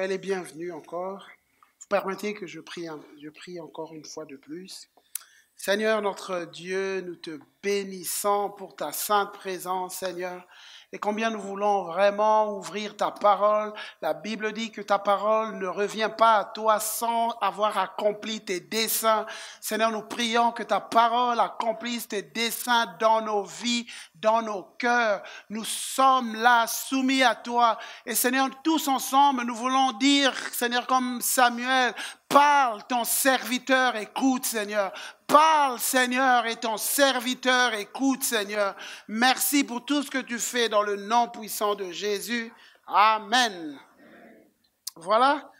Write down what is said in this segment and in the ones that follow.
soyez les bienvenus encore. Vous permettez que je prie encore une fois de plus. Seigneur notre Dieu, nous te bénissons pour ta sainte présence, Seigneur. Et combien nous voulons vraiment ouvrir ta parole. La Bible dit que ta parole ne revient pas à toi sans avoir accompli tes desseins. Seigneur, nous prions que ta parole accomplisse tes desseins dans nos vies, dans nos cœurs. Nous sommes là, soumis à toi. Et Seigneur, tous ensemble, nous voulons dire, Seigneur, comme Samuel, parle, ton serviteur écoute, Seigneur. Parle, Seigneur, et ton serviteur écoute, Seigneur. Merci pour tout ce que tu fais dans le nom puissant de Jésus. Amen. Voilà.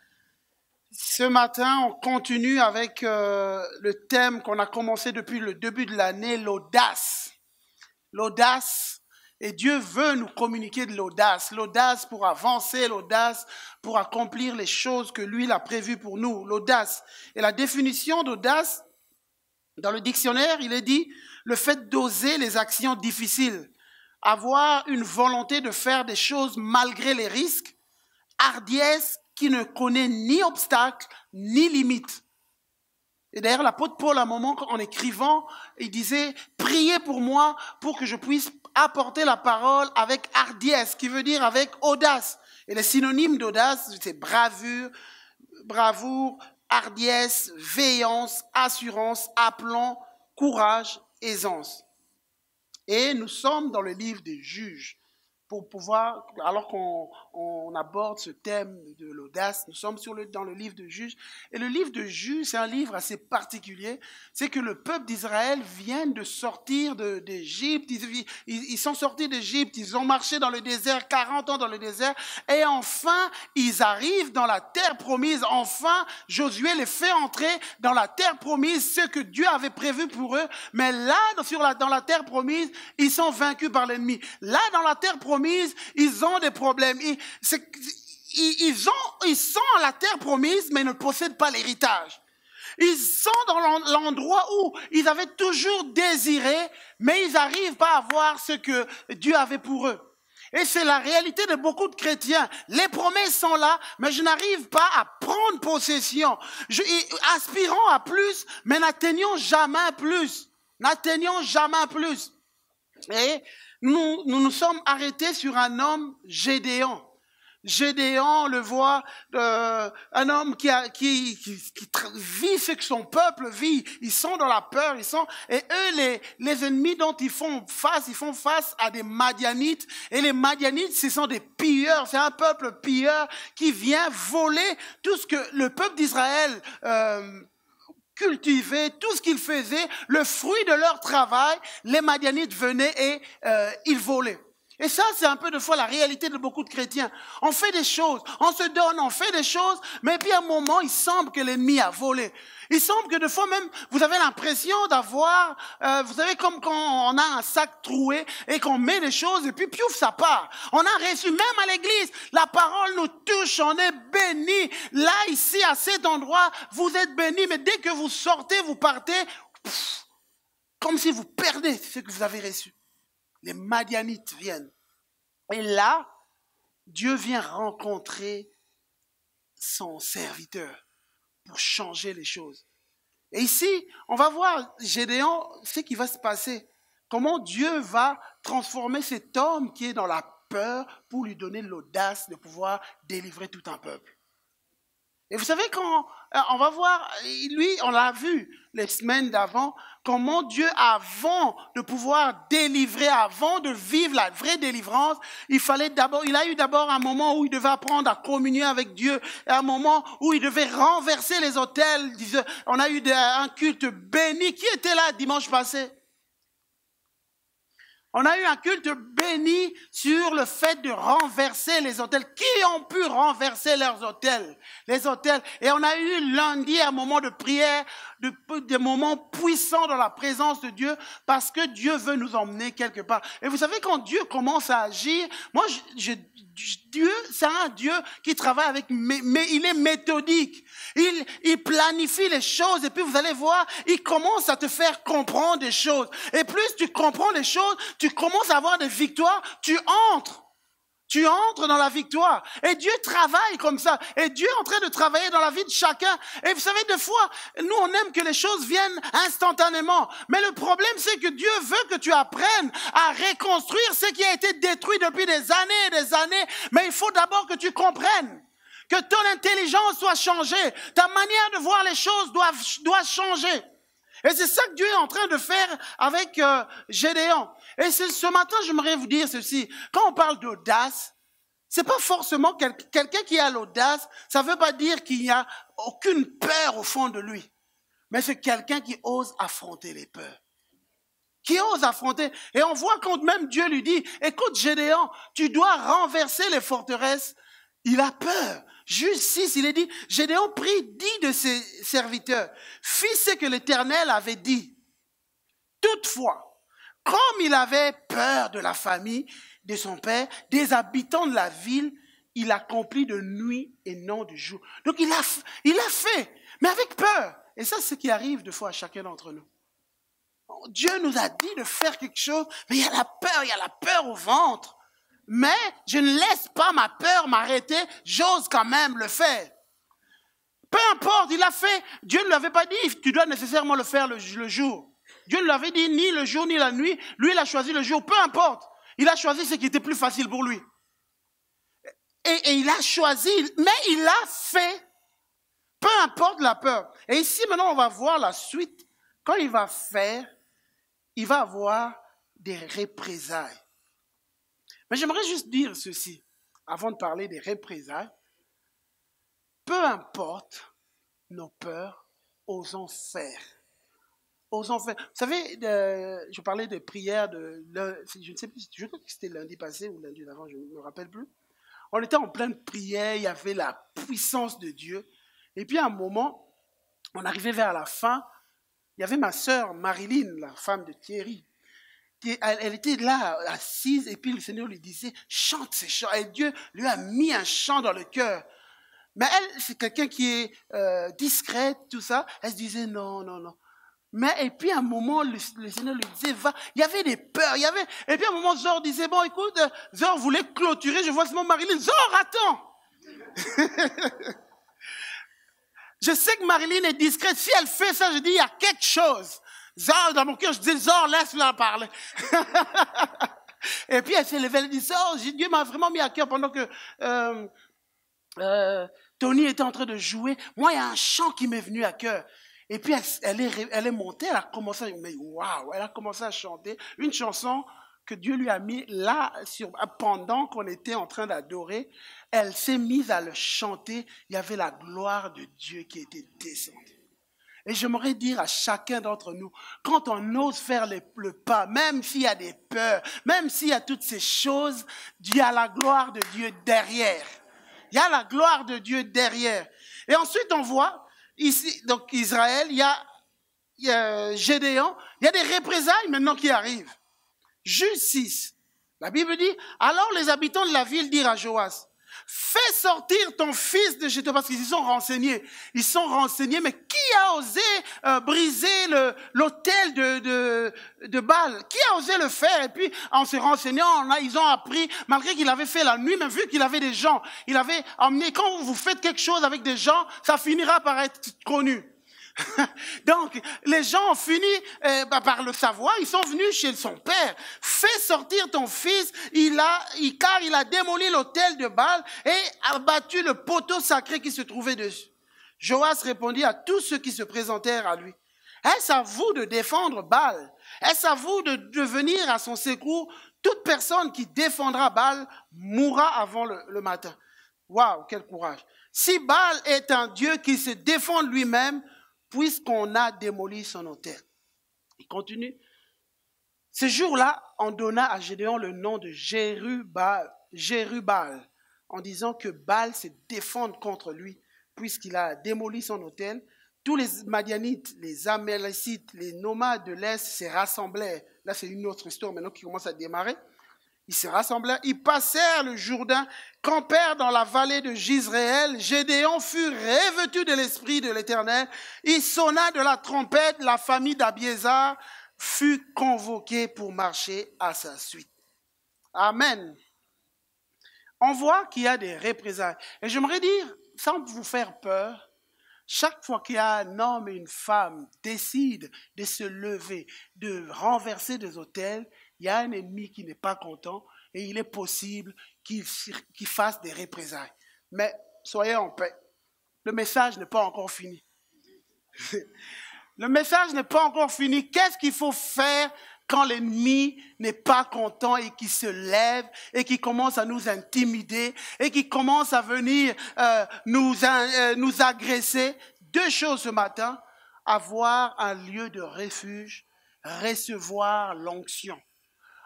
Ce matin, on continue avec le thème qu'on a commencé depuis le début de l'année, l'audace. L'audace. Et Dieu veut nous communiquer de l'audace. L'audace pour avancer, l'audace pour accomplir les choses que lui a prévues pour nous. L'audace. Et la définition d'audace, dans le dictionnaire, il est dit le fait d'oser les actions difficiles, avoir une volonté de faire des choses malgré les risques, hardiesse qui ne connaît ni obstacle ni limite. Et d'ailleurs, l'apôtre Paul, à un moment, en écrivant, il disait « Priez pour moi pour que je puisse apporter la parole avec hardiesse », qui veut dire avec audace. Et les synonymes d'audace, c'est bravure, bravoure, hardiesse, véhéance, assurance, aplomb, courage, aisance. Et nous sommes dans le livre des Juges. Pour pouvoir, alors qu'on aborde ce thème de l'audace, nous sommes dans le livre de Juges. Et le livre de Juges, c'est un livre assez particulier. C'est que le peuple d'Israël vient de sortir d'Égypte. Ils sont sortis d'Égypte, ils ont marché dans le désert, 40 ans dans le désert. Et enfin, ils arrivent dans la terre promise. Enfin, Josué les fait entrer dans la terre promise, ce que Dieu avait prévu pour eux. Mais là, dans la terre promise, ils sont vaincus par l'ennemi. Là, dans la terre promise, ils ont des problèmes. Ils sont à la terre promise, mais ils ne possèdent pas l'héritage. Ils sont dans l'endroit où ils avaient toujours désiré, mais ils n'arrivent pas à voir ce que Dieu avait pour eux. Et c'est la réalité de beaucoup de chrétiens. Les promesses sont là, mais je n'arrive pas à prendre possession. Aspirons à plus, mais n'atteignons jamais plus. N'atteignons jamais plus. Et nous sommes arrêtés sur un homme, Gédéon. Gédéon, on le voit, un homme qui vit ce que son peuple vit. Ils sont dans la peur, et eux, les ennemis dont ils font face à des Madianites. Et les Madianites, ce sont des pilleurs. C'est un peuple pilleur qui vient voler tout ce que le peuple d'Israël cultivaient, tout ce qu'ils faisaient, le fruit de leur travail, les Madianites venaient et ils volaient. Et ça, c'est un peu de fois la réalité de beaucoup de chrétiens. On fait des choses, on se donne, on fait des choses, mais puis à un moment, il semble que l'ennemi a volé. Il semble que de fois même, vous avez l'impression d'avoir, vous savez, comme quand on a un sac troué et qu'on met des choses et puis piouf, ça part. On a reçu, même à l'église, la parole nous touche, on est bénis. Là, ici, à cet endroit, vous êtes bénis, mais dès que vous sortez, vous partez, comme si vous perdez ce que vous avez reçu. Les Madianites viennent. Et là, Dieu vient rencontrer son serviteur pour changer les choses. Et ici, on va voir, Gédéon, ce qui va se passer. Comment Dieu va transformer cet homme qui est dans la peur pour lui donner l'audace de pouvoir délivrer tout un peuple. Et vous savez, quand on va voir, lui, on l'a vu les semaines d'avant, comment Dieu, avant de pouvoir délivrer, avant de vivre la vraie délivrance, il a eu d'abord un moment où il devait apprendre à communier avec Dieu, et un moment où il devait renverser les autels. On a eu un culte béni. Qui était là dimanche passé? On a eu un culte béni sur le fait de renverser les autels. Qui ont pu renverser leurs autels? Les autels. Et on a eu lundi un moment de prière, des moments puissants dans la présence de Dieu, parce que Dieu veut nous emmener quelque part. Et vous savez, quand Dieu commence à agir, moi, Dieu, c'est un Dieu qui travaille avec, mais il est méthodique. Il planifie les choses et puis vous allez voir, il commence à te faire comprendre des choses. Et plus tu comprends les choses, tu commences à avoir des victoires, tu entres Tu entres dans la victoire. Et Dieu travaille comme ça. Et Dieu est en train de travailler dans la vie de chacun. Et vous savez, des fois, nous, on aime que les choses viennent instantanément. Mais le problème, c'est que Dieu veut que tu apprennes à reconstruire ce qui a été détruit depuis des années et des années. Mais il faut d'abord que tu comprennes que ton intelligence soit changée. Ta manière de voir les choses doit changer. Et c'est ça que Dieu est en train de faire avec Gédéon. Et ce matin, j'aimerais vous dire ceci. Quand on parle d'audace, c'est pas forcément quelqu'un qui a l'audace. Ça veut pas dire qu'il n'y a aucune peur au fond de lui. Mais c'est quelqu'un qui ose affronter les peurs. Qui ose affronter. Et on voit quand même Dieu lui dit, écoute Gédéon, tu dois renverser les forteresses. Il a peur. Juge 6, il est dit, Gédéon prit 10 de ses serviteurs, fit ce que l'Éternel avait dit. Toutefois, comme il avait peur de la famille de son père, des habitants de la ville, il accomplit de nuit et non de jour. Donc il a fait, mais avec peur. Et ça, c'est ce qui arrive des fois à chacun d'entre nous. Dieu nous a dit de faire quelque chose, mais il y a la peur au ventre. Mais je ne laisse pas ma peur m'arrêter, j'ose quand même le faire. Peu importe, il a fait, Dieu ne lui avait pas dit, tu dois nécessairement le faire le jour. Dieu ne lui avait dit ni le jour ni la nuit, lui il a choisi le jour, peu importe. Il a choisi ce qui était plus facile pour lui. Et il a choisi, mais il a fait, peu importe la peur. Et ici maintenant on va voir la suite. Quand il va faire, il va avoir des représailles. Mais j'aimerais juste dire ceci, avant de parler des représailles. Peu importe nos peurs, osons faire. Osons faire. Vous savez, je parlais des prières je ne sais plus, je crois que c'était lundi passé ou lundi d'avant, je ne me rappelle plus. On était en pleine prière, il y avait la puissance de Dieu. Et puis à un moment, on arrivait vers la fin, il y avait ma sœur Marilyn, la femme de Thierry. Elle était là, assise, et puis le Seigneur lui disait, chante ces chants. Et Dieu lui a mis un chant dans le cœur. Mais elle, c'est quelqu'un qui est discrète, tout ça. Elle se disait, non. Mais, et puis à un moment, le Seigneur lui disait, va. Il y avait des peurs, et puis à un moment, Zor disait, bon, écoute, Zor voulait clôturer, je vois ce moment Marilyn, Zor, attends. Je sais que Marilyn est discrète. Si elle fait ça, je dis, il y a quelque chose. Zor, dans mon cœur, je dis, Zor, laisse-la parler. Et puis elle s'est levée, elle dit, Zor, Dieu m'a vraiment mis à cœur pendant que Tony était en train de jouer. Moi, il y a un chant qui m'est venu à cœur. Et puis elle est montée, elle a commencé, elle a commencé à chanter une chanson que Dieu lui a mis là, pendant qu'on était en train d'adorer. Elle s'est mise à le chanter. Il y avait la gloire de Dieu qui était descendue. Et j'aimerais dire à chacun d'entre nous, quand on ose faire le pas, même s'il y a des peurs, même s'il y a toutes ces choses, il y a la gloire de Dieu derrière. Il y a la gloire de Dieu derrière. Et ensuite, on voit, ici, donc Israël, il y a Gédéon, il y a des représailles maintenant qui arrivent. Juge 6, la Bible dit, alors les habitants de la ville dirent à Joas, fais sortir ton fils de chez toi, parce qu'ils sont renseignés. Ils sont renseignés, mais qui a osé briser l'autel de Baal? Qui a osé le faire? Et puis, en se renseignant, ils ont appris, malgré qu'il avait fait la nuit, mais vu qu'il avait des gens, il avait emmené, quand vous faites quelque chose avec des gens, ça finira par être connu. Donc, les gens ont fini par le savoir, ils sont venus chez son père. Fais sortir ton fils, car il a démoli l'autel de Baal et abattu le poteau sacré qui se trouvait dessus. Joas répondit à tous ceux qui se présentèrent à lui. Est-ce à vous de défendre Baal? Est-ce à vous de venir à son secours? Toute personne qui défendra Baal mourra avant le matin. Waouh, quel courage. Si Baal est un Dieu qui se défend lui-même, puisqu'on a démoli son autel. Il continue. Ce jour-là, on donna à Gédéon le nom de Jérubbaal, en disant que Baal se défende contre lui, puisqu'il a démoli son autel. Tous les Madianites, les Amélécites, les nomades de l'Est se rassemblèrent. Là, c'est une autre histoire maintenant qui commence à démarrer. Ils se rassemblèrent, ils passèrent le Jourdain, campèrent dans la vallée de Jizréel. Gédéon fut revêtu de l'esprit de l'Éternel. Il sonna de la trompette, la famille d'Abiézar fut convoquée pour marcher à sa suite. Amen. On voit qu'il y a des représailles. Et j'aimerais dire, sans vous faire peur, chaque fois qu'il y a un homme et une femme décident de se lever, de renverser des autels, il y a un ennemi qui n'est pas content et il est possible qu'il fasse des représailles. Mais soyez en paix. Le message n'est pas encore fini. Le message n'est pas encore fini. Qu'est-ce qu'il faut faire quand l'ennemi n'est pas content et qui se lève et qui commence à nous intimider et qui commence à venir nous agresser? Deux choses ce matin: avoir un lieu de refuge, recevoir l'onction.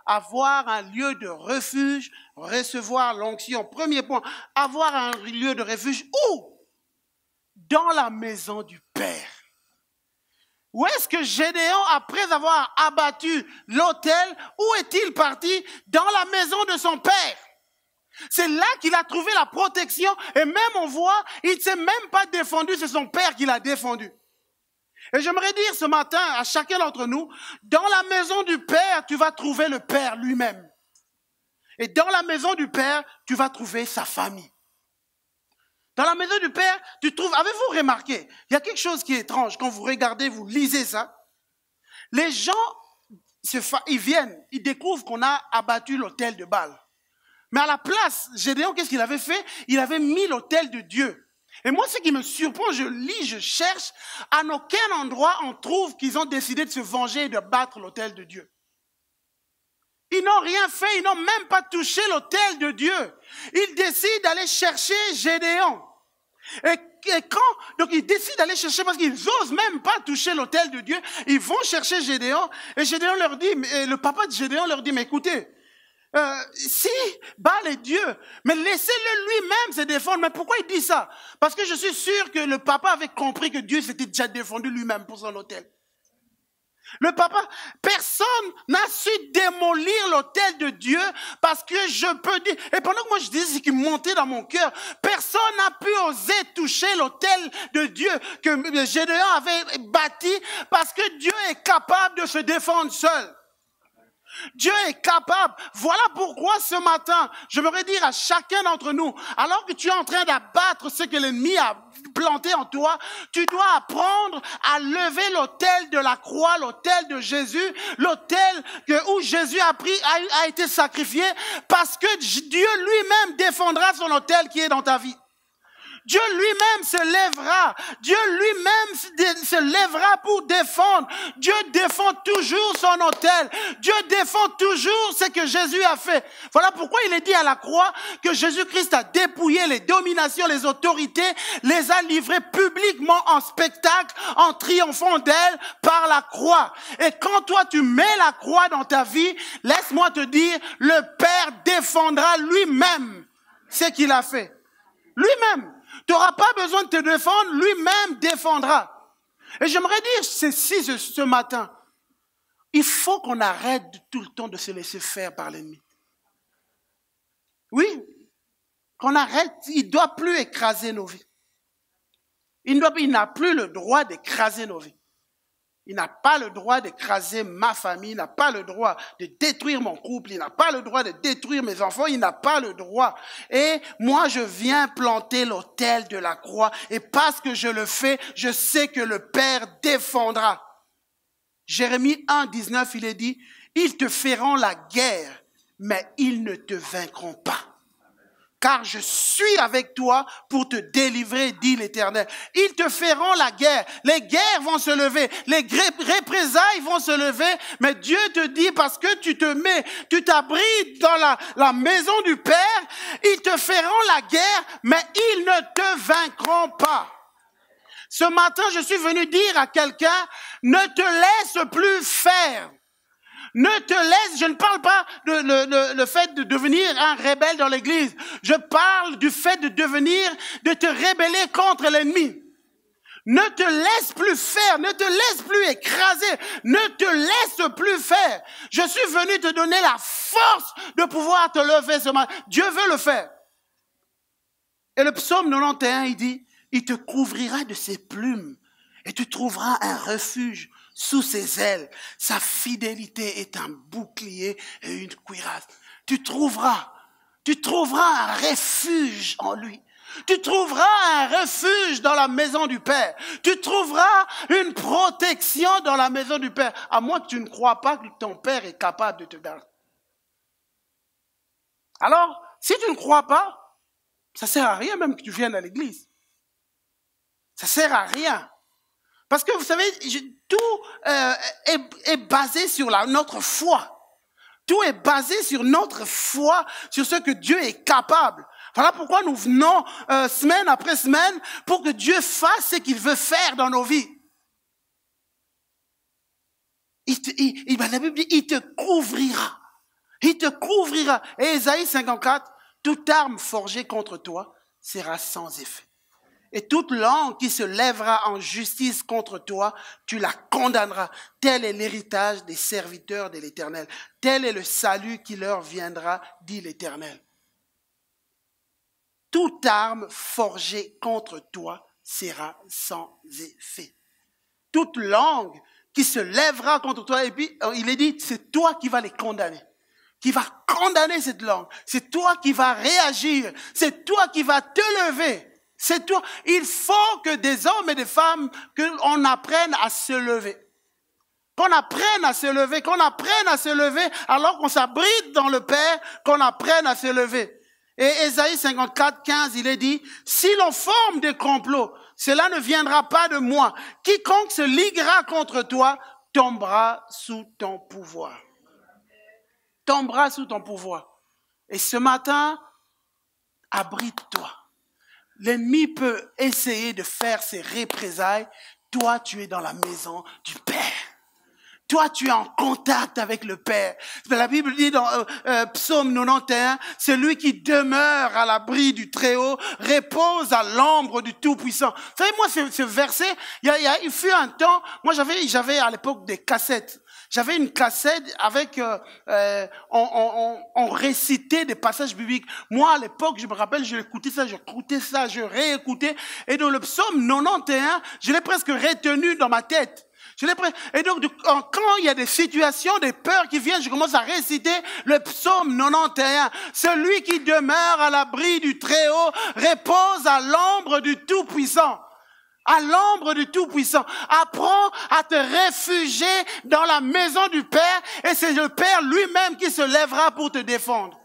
Avoir un lieu de refuge, recevoir l'onction. Premier point, avoir un lieu de refuge où? Dans la maison du Père. Où est-ce que Gédéon, après avoir abattu l'autel, où est-il parti? Dans la maison de son père. C'est là qu'il a trouvé la protection et même on voit, il ne s'est même pas défendu, c'est son père qui l'a défendu. Et j'aimerais dire ce matin à chacun d'entre nous, dans la maison du Père, tu vas trouver le Père lui-même. Et dans la maison du Père, tu vas trouver sa famille. Dans la maison du Père, tu trouves, avez-vous remarqué, il y a quelque chose qui est étrange, quand vous regardez, vous lisez ça, les gens, ils viennent, ils découvrent qu'on a abattu l'autel de Baal. Mais à la place, Gédéon, qu'est-ce qu'il avait fait? Il avait mis l'autel de Dieu. Et moi, ce qui me surprend, je lis, je cherche, à aucun endroit on trouve qu'ils ont décidé de se venger et de battre l'autel de Dieu. Ils n'ont rien fait, ils n'ont même pas touché l'autel de Dieu. Ils décident d'aller chercher Gédéon. Et donc ils décident d'aller chercher parce qu'ils n'osent même pas toucher l'autel de Dieu. Ils vont chercher Gédéon et Gédéon leur dit, le papa de Gédéon leur dit, mais écoutez, si Baal est Dieu, mais laissez-le lui-même se défendre. Mais pourquoi il dit ça? Parce que je suis sûr que le papa avait compris que Dieu s'était déjà défendu lui-même pour son autel. Le papa, personne n'a su démolir l'autel de Dieu parce que je peux dire, et pendant que moi je disais ce qui montait dans mon cœur, personne n'a pu oser toucher l'autel de Dieu que Gédéon avait bâti parce que Dieu est capable de se défendre seul. Dieu est capable. Voilà pourquoi ce matin, je voudrais dire à chacun d'entre nous, alors que tu es en train d'abattre ce que l'ennemi a planté en toi, tu dois apprendre à lever l'autel de la croix, l'autel de Jésus, l'autel où Jésus a été sacrifié, parce que Dieu lui-même défendra son autel qui est dans ta vie. Dieu lui-même se lèvera. Dieu lui-même se lèvera pour défendre. Dieu défend toujours son autel. Dieu défend toujours ce que Jésus a fait. Voilà pourquoi il est dit à la croix que Jésus-Christ a dépouillé les dominations, les autorités, les a livrées publiquement en spectacle, en triomphant d'elles par la croix. Et quand toi tu mets la croix dans ta vie, laisse-moi te dire, le Père défendra lui-même ce qu'il a fait. Lui-même. Tu n'auras pas besoin de te défendre, lui-même défendra. Et j'aimerais dire ceci ce matin. Il faut qu'on arrête tout le temps de se laisser faire par l'ennemi. Oui, qu'on arrête, il ne doit plus écraser nos vies. Il n'a plus le droit d'écraser nos vies. Il n'a pas le droit d'écraser ma famille, il n'a pas le droit de détruire mon couple, il n'a pas le droit de détruire mes enfants, il n'a pas le droit. Et moi, je viens planter l'autel de la croix et parce que je le fais, je sais que le Père défendra. Jérémie 1, 19, il est dit, ils te feront la guerre, mais ils ne te vaincront pas. Car je suis avec toi pour te délivrer, dit l'Éternel. Ils te feront la guerre. Les guerres vont se lever. Les représailles vont se lever. Mais Dieu te dit, parce que tu t'abrites dans la maison du Père, ils te feront la guerre, mais ils ne te vaincront pas. Ce matin, je suis venu dire à quelqu'un, ne te laisse plus faire. Ne te laisse, je ne parle pas le fait de devenir un rebelle dans l'église. Je parle du fait de te rebeller contre l'ennemi. Ne te laisse plus faire, ne te laisse plus écraser, ne te laisse plus faire. Je suis venu te donner la force de pouvoir te lever ce matin. Dieu veut le faire. Et le psaume 91, il dit, il te couvrira de ses plumes et tu trouveras un refuge sous ses ailes. Sa fidélité est un bouclier et une cuirasse. Tu trouveras Tu trouveras un refuge en lui. Tu trouveras un refuge dans la maison du Père. Tu trouveras une protection dans la maison du Père. À moins que tu ne crois pas que ton Père est capable de te garder. Alors, si tu ne crois pas, ça ne sert à rien même que tu viennes à l'église. Ça ne sert à rien. Parce que vous savez, tout est basé sur notre foi. Tout est basé sur notre foi, sur ce que Dieu est capable. Voilà pourquoi nous venons semaine après semaine pour que Dieu fasse ce qu'il veut faire dans nos vies. La Bible dit, il te couvrira. Il te couvrira. Et Ésaïe 54, toute arme forgée contre toi sera sans effet. Et toute langue qui se lèvera en justice contre toi, tu la condamneras. Tel est l'héritage des serviteurs de l'Éternel. Tel est le salut qui leur viendra, dit l'Éternel. Toute arme forgée contre toi sera sans effet. Toute langue qui se lèvera contre toi, et puis il est dit, c'est toi qui vas les condamner. Qui va condamner cette langue. C'est toi qui vas réagir. C'est toi qui vas te lever. C'est toi. Il faut que des hommes et des femmes, qu'on apprenne à se lever. Qu'on apprenne à se lever, qu'on apprenne à se lever alors qu'on s'abrite dans le Père, qu'on apprenne à se lever. Et Ésaïe 54, 15, il est dit, si l'on forme des complots, cela ne viendra pas de moi. Quiconque se liguera contre toi tombera sous ton pouvoir. Tombera sous ton pouvoir. Et ce matin, abrite-toi. L'ennemi peut essayer de faire ses représailles. Toi, tu es dans la maison du Père. Toi, tu es en contact avec le Père. La Bible dit dans Psaume 91, celui qui demeure à l'abri du Très-Haut repose à l'ombre du Tout-Puissant. Vous savez, moi, ce verset, il fut un temps, moi j'avais à l'époque des cassettes. J'avais une cassette avec, on récitait des passages bibliques. Moi, à l'époque, je me rappelle, j'écoutais ça, je réécoutais. Et dans le psaume 91, je l'ai presque retenu dans ma tête. Et donc, quand il y a des situations, des peurs qui viennent, je commence à réciter le psaume 91. Celui qui demeure à l'abri du Très-Haut repose à l'ombre du Tout-Puissant. À l'ombre du Tout-Puissant. Apprends à te réfugier dans la maison du Père et c'est le Père lui-même qui se lèvera pour te défendre.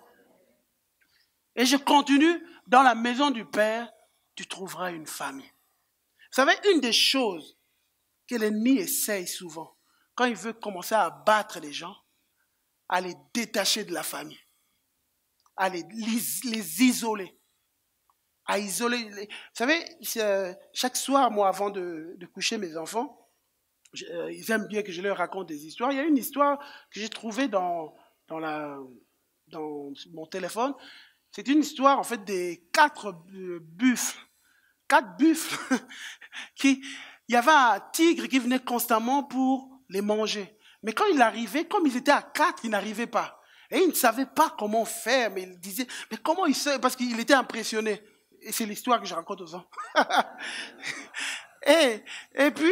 Et je continue, dans la maison du Père, tu trouveras une famille. Vous savez, une des choses que l'ennemi essaye souvent, quand il veut commencer à battre les gens, à les détacher de la famille, à les isoler. À isoler. Vous savez, chaque soir, moi, avant de coucher mes enfants, ils aiment bien que je leur raconte des histoires. Il y a une histoire que j'ai trouvée dans mon téléphone. C'est une histoire, en fait, des 4 buffles. 4 buffles. Il y avait un tigre qui venait constamment pour les manger. Mais quand il arrivait, comme ils étaient à 4, il n'arrivait pas. Et il ne savait pas comment faire, mais il disait, mais comment il sait? Parce qu'il était impressionné. Et c'est l'histoire que je raconte aux gens. et puis,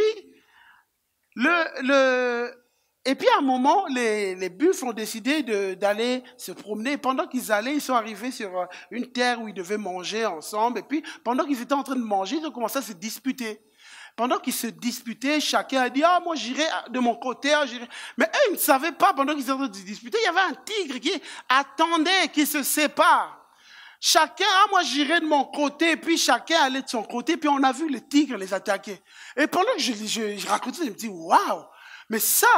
et puis à un moment, les buffles ont décidé d'aller se promener. Pendant qu'ils allaient, ils sont arrivés sur une terre où ils devaient manger ensemble. Et puis, pendant qu'ils étaient en train de manger, ils ont commencé à se disputer. Pendant qu'ils se disputaient, chacun a dit, ah, moi j'irai de mon côté. J'irai. Mais eux, ils ne savaient pas, pendant qu'ils étaient en train de se disputer, il y avait un tigre qui attendait qu'ils se séparent. Chacun, ah, moi j'irai de mon côté, puis chacun allait de son côté, puis on a vu le tigre les attaquer. Et pendant que je racontais, je me dis, waouh, mais ça,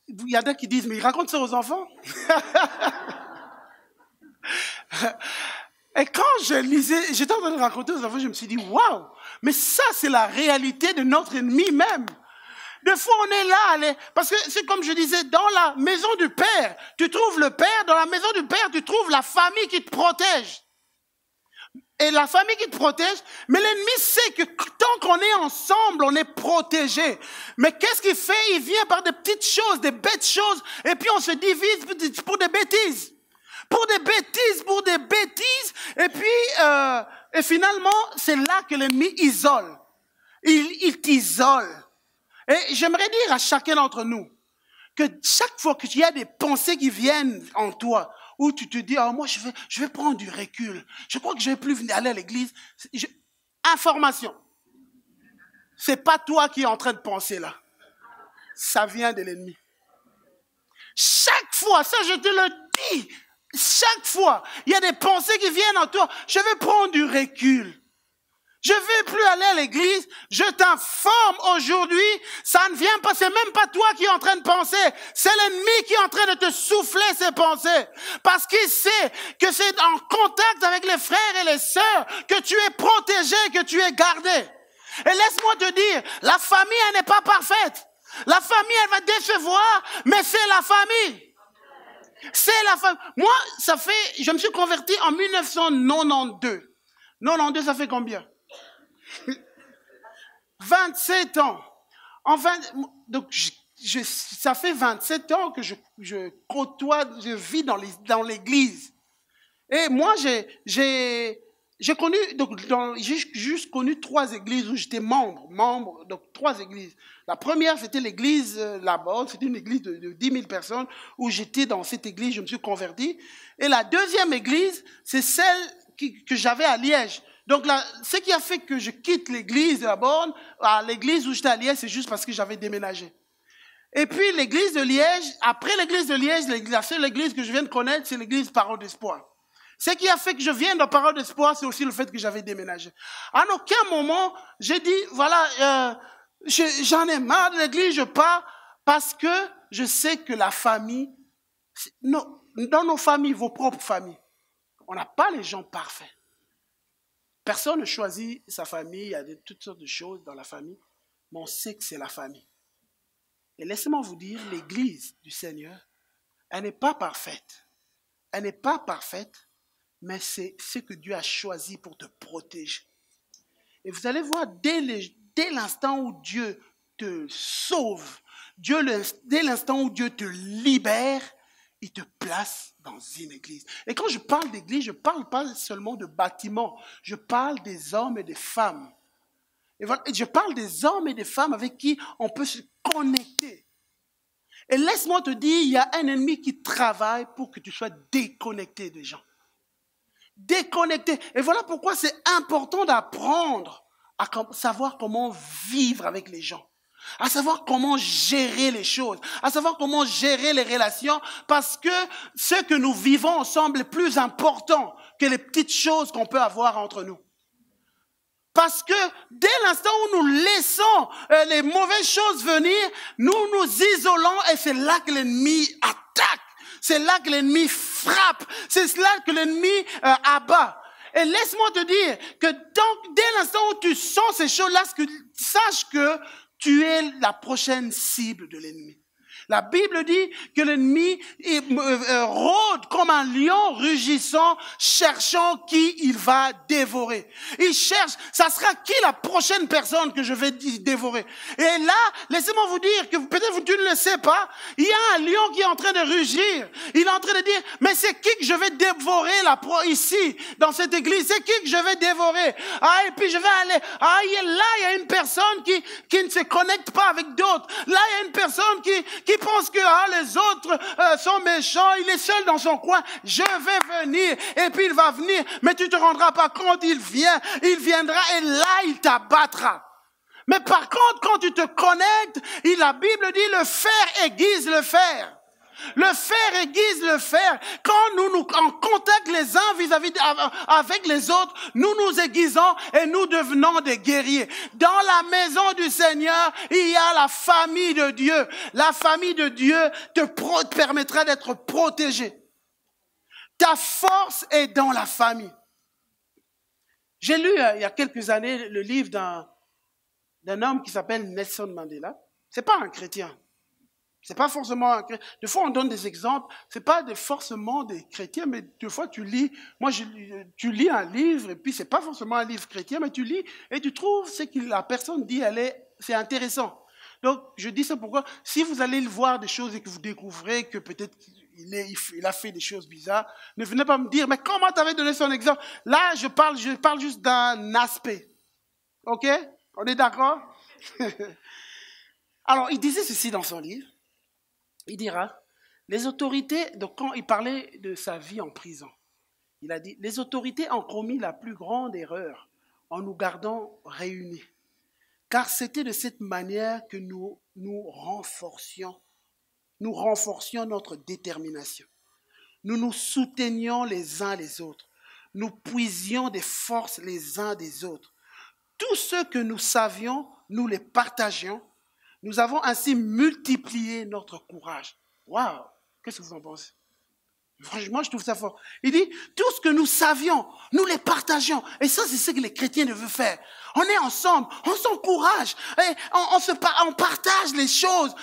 il y en a qui disent, mais ils racontent ça aux enfants. Et quand je lisais, j'étais en train de raconter aux enfants, je me suis dit, waouh, mais ça c'est la réalité de notre ennemi même. Des fois, on est là, parce que c'est comme je disais, dans la maison du Père, tu trouves le Père, dans la maison du Père, tu trouves la famille qui te protège. Et la famille qui te protège, mais l'ennemi sait que tant qu'on est ensemble, on est protégé. Mais qu'est-ce qu'il fait? Il vient par des petites choses, des bêtes choses, et puis on se divise pour des bêtises. Pour des bêtises, et puis, et finalement, c'est là que l'ennemi isole. Il t'isole. Et j'aimerais dire à chacun d'entre nous que chaque fois qu'il y a des pensées qui viennent en toi, où tu te dis, oh, moi je vais prendre du recul. Je crois que je ne vais plus venir aller à l'église. Information. Ce n'est pas toi qui es en train de penser là. Ça vient de l'ennemi. Chaque fois, ça je te le dis, chaque fois, il y a des pensées qui viennent en toi. Je vais prendre du recul. Je ne vais plus aller à l'église. Je t'informe aujourd'hui, ça ne vient pas, c'est même pas toi qui es en train de penser. C'est l'ennemi qui est en train de te souffler ces pensées. Parce qu'il sait que c'est en contact avec les frères et les sœurs que tu es protégé, que tu es gardé. Et laisse-moi te dire, la famille, elle n'est pas parfaite. La famille, elle va décevoir, mais c'est la famille. C'est la famille. Moi, je me suis converti en 1992. 92, ça fait combien? 27 ans. Enfin, donc, ça fait 27 ans que je côtoie, je vis dans l'église. Et moi, j'ai connu, j'ai juste connu 3 églises où j'étais membre, donc 3 églises. La première, c'était l'église là-bas, c'était une église de 10 000 personnes, où j'étais dans cette église, je me suis converti. Et la deuxième église, c'est celle que j'avais à Liège. Donc, ce qui a fait que je quitte l'église de la Borne, à l'église où j'étais à Liège, c'est juste parce que j'avais déménagé. Et puis, l'église de Liège, après l'église de Liège, la seule église que je viens de connaître, c'est l'église Parole d'Espoir. Ce qui a fait que je vienne dans Parole d'Espoir, c'est aussi le fait que j'avais déménagé. À aucun moment, j'ai dit, voilà, j'en ai marre de l'église, je pars, parce que je sais que la famille, dans nos familles, vos propres familles, on n'a pas les gens parfaits. Personne ne choisit sa famille, il y a toutes sortes de choses dans la famille, mais on sait que c'est la famille. Et laissez-moi vous dire, l'église du Seigneur, elle n'est pas parfaite. Elle n'est pas parfaite, mais c'est ce que Dieu a choisi pour te protéger. Et vous allez voir, dès l'instant où Dieu te sauve, dès l'instant où Dieu te libère, il te place dans une église. Et quand je parle d'église, je ne parle pas seulement de bâtiments. Je parle des hommes et des femmes. Et voilà, je parle des hommes et des femmes avec qui on peut se connecter. Et laisse-moi te dire, il y a un ennemi qui travaille pour que tu sois déconnecté des gens. Déconnecté. Et voilà pourquoi c'est important d'apprendre à savoir comment vivre avec les gens. À savoir comment gérer les choses, à savoir comment gérer les relations, parce que ce que nous vivons ensemble est plus important que les petites choses qu'on peut avoir entre nous. Parce que dès l'instant où nous laissons les mauvaises choses venir, nous nous isolons et c'est là que l'ennemi attaque, c'est là que l'ennemi frappe, c'est là que l'ennemi abat. Et laisse-moi te dire que dès l'instant où tu sens ces choses-là, sache que tu es la prochaine cible de l'ennemi. La Bible dit que l'ennemi rôde comme un lion rugissant, cherchant qui il va dévorer. Il cherche, ça sera qui la prochaine personne que je vais dévorer. Et là, laissez-moi vous dire que peut-être tu ne le sais pas, il y a un lion qui est en train de rugir. Il est en train de dire, mais c'est qui que je vais dévorer ici, dans cette église? C'est qui que je vais dévorer? Ah, et puis je vais aller, là, il y a une personne qui ne se connecte pas avec d'autres. Là, il y a une personne qui pense que les autres sont méchants, il est seul dans son coin, je vais venir, et puis il va venir, mais tu ne te rendras pas compte, il viendra, et là il t'abattra. Mais par contre, quand tu te connectes, la Bible dit le fer aiguise le fer. Le fer aiguise le fer. Quand nous en contact les uns vis-à-vis avec les autres, nous nous aiguisons et nous devenons des guerriers. Dans la maison du Seigneur, il y a la famille de Dieu. La famille de Dieu te permettra d'être protégé. Ta force est dans la famille. J'ai lu il y a quelques années le livre d'un homme qui s'appelle Nelson Mandela. C'est pas un chrétien. C'est pas forcément un chrétien. Des fois, on donne des exemples. C'est pas forcément des chrétiens, mais des fois, tu lis. Moi, tu lis un livre, et puis c'est pas forcément un livre chrétien, mais tu lis et tu trouves ce que la personne dit, c'est intéressant. Donc, je dis ça pourquoi, si vous allez voir des choses et que vous découvrez que peut-être il a fait des choses bizarres, ne venez pas me dire, mais comment tu avais donné son exemple? Là, je parle juste d'un aspect. OK? On est d'accord? Alors, il disait ceci dans son livre. Il dira, Les autorités, donc quand il parlait de sa vie en prison, il a dit, les autorités ont commis la plus grande erreur en nous gardant réunis. Car c'était de cette manière que nous renforcions notre détermination. Nous nous soutenions les uns les autres. Nous puisions des forces les uns des autres. Tout ce que nous savions, nous les partagions. Nous avons ainsi multiplié notre courage. Waouh! Qu'est-ce que vous en pensez? Franchement, je trouve ça fort. Il dit, tout ce que nous savions, nous les partageons. Et ça, c'est ce que les chrétiens veulent faire. On est ensemble, on s'encourage, on partage les choses,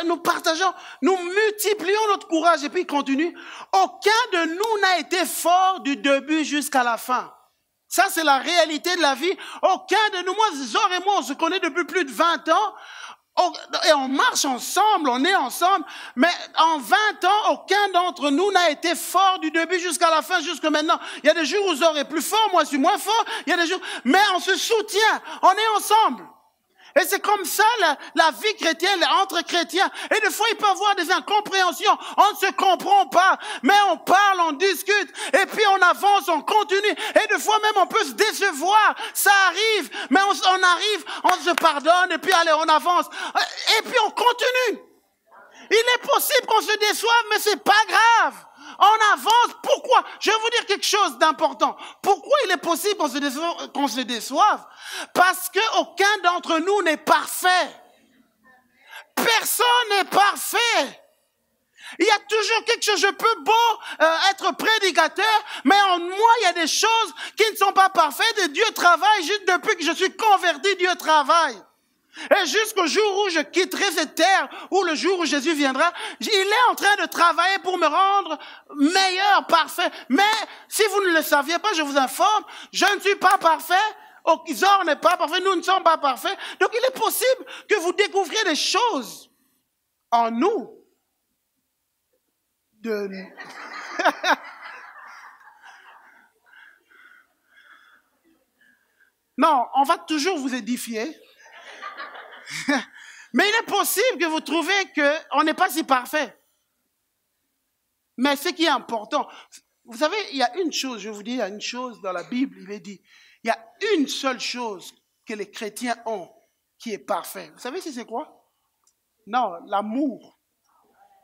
nous partageons, nous multiplions notre courage. Et puis il continue, aucun de nous n'a été fort du début jusqu'à la fin. Ça, c'est la réalité de la vie. Aucun de nous, moi, Zor et moi, on se connaît depuis plus de 20 ans. Et on marche ensemble, on est ensemble, mais en 20 ans, aucun d'entre nous n'a été fort du début jusqu'à la fin, jusque maintenant. Il y a des jours où Zor est plus fort, moi je suis moins fort, il y a des jours, mais on se soutient, on est ensemble. Et c'est comme ça la vie chrétienne, entre chrétiens. Et des fois, il peut y avoir des incompréhensions. On ne se comprend pas, mais on parle, on discute, et puis on avance, on continue. Et des fois même, on peut se décevoir. Ça arrive, mais on arrive, on se pardonne, et puis allez, on avance. Et puis on continue. Il est possible qu'on se déçoive, mais c'est pas grave. On avance. Pourquoi? Je vais vous dire quelque chose d'important. Pourquoi il est possible qu'on se déçoive? Parce qu'aucun d'entre nous n'est parfait. Personne n'est parfait. Il y a toujours quelque chose. Je peux être prédicateur, mais en moi, il y a des choses qui ne sont pas parfaites. Et Dieu travaille juste depuis que je suis converti. Dieu travaille. Et jusqu'au jour où je quitterai cette terre, ou le jour où Jésus viendra, il est en train de travailler pour me rendre meilleur, parfait. Mais si vous ne le saviez pas, je vous informe, je ne suis pas parfait. Zor n'est pas parfait, nous ne sommes pas parfaits. Donc il est possible que vous découvriez des choses en nous. Non, on va toujours vous édifier. Mais il est possible que vous trouviez qu'on n'est pas si parfait. Mais ce qui est important, vous savez, il y a une chose, je vous dis, il y a une chose dans la Bible, il est dit, il y a une seule chose que les chrétiens ont qui est parfait. Vous savez c'est quoi? Non, l'amour.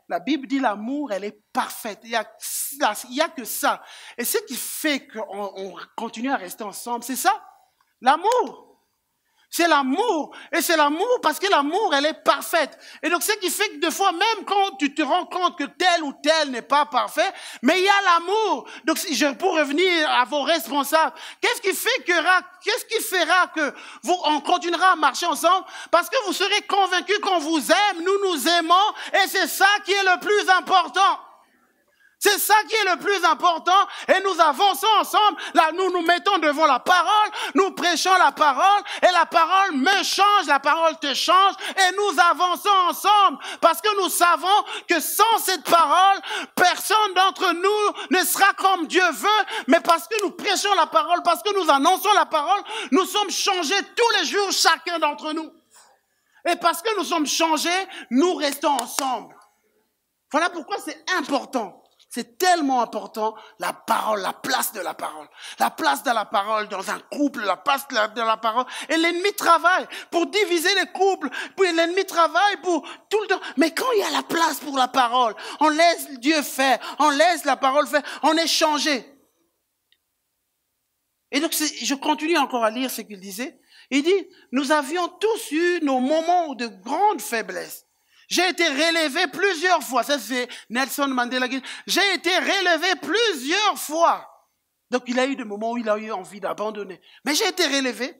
La Bible dit l'amour, elle est parfaite. Il y a que ça. Et ce qui fait qu'on continue à rester ensemble, c'est ça, l'amour. C'est l'amour. Et c'est l'amour parce que l'amour, elle est parfaite. Et donc, ce qui fait que des fois, même quand tu te rends compte que tel ou tel n'est pas parfait, mais il y a l'amour. Donc, pour revenir à vos responsables, qu'est-ce qui fera que on continuera à marcher ensemble? Parce que vous serez convaincus qu'on vous aime, nous aimons, et c'est ça qui est le plus important. C'est ça qui est le plus important et nous avançons ensemble. Là, nous nous mettons devant la parole, nous prêchons la parole et la parole me change, la parole te change et nous avançons ensemble parce que nous savons que sans cette parole, personne d'entre nous ne sera comme Dieu veut, mais parce que nous prêchons la parole, parce que nous annonçons la parole, nous sommes changés tous les jours, chacun d'entre nous. Et parce que nous sommes changés, nous restons ensemble. Voilà pourquoi c'est important. C'est tellement important, la parole, la place de la parole. La place de la parole dans un couple, la place de la parole. Et l'ennemi travaille pour diviser les couples. Puis l'ennemi travaille pour tout le temps. Mais quand il y a la place pour la parole, on laisse Dieu faire, on laisse la parole faire, on est changé. Et donc, je continue encore à lire ce qu'il disait. Il dit, nous avions tous eu nos moments de grande faiblesse. J'ai été relevé plusieurs fois. Ça, c'est Nelson Mandela. J'ai été relevé plusieurs fois. Donc, il a eu des moments où il a eu envie d'abandonner. Mais j'ai été relevé.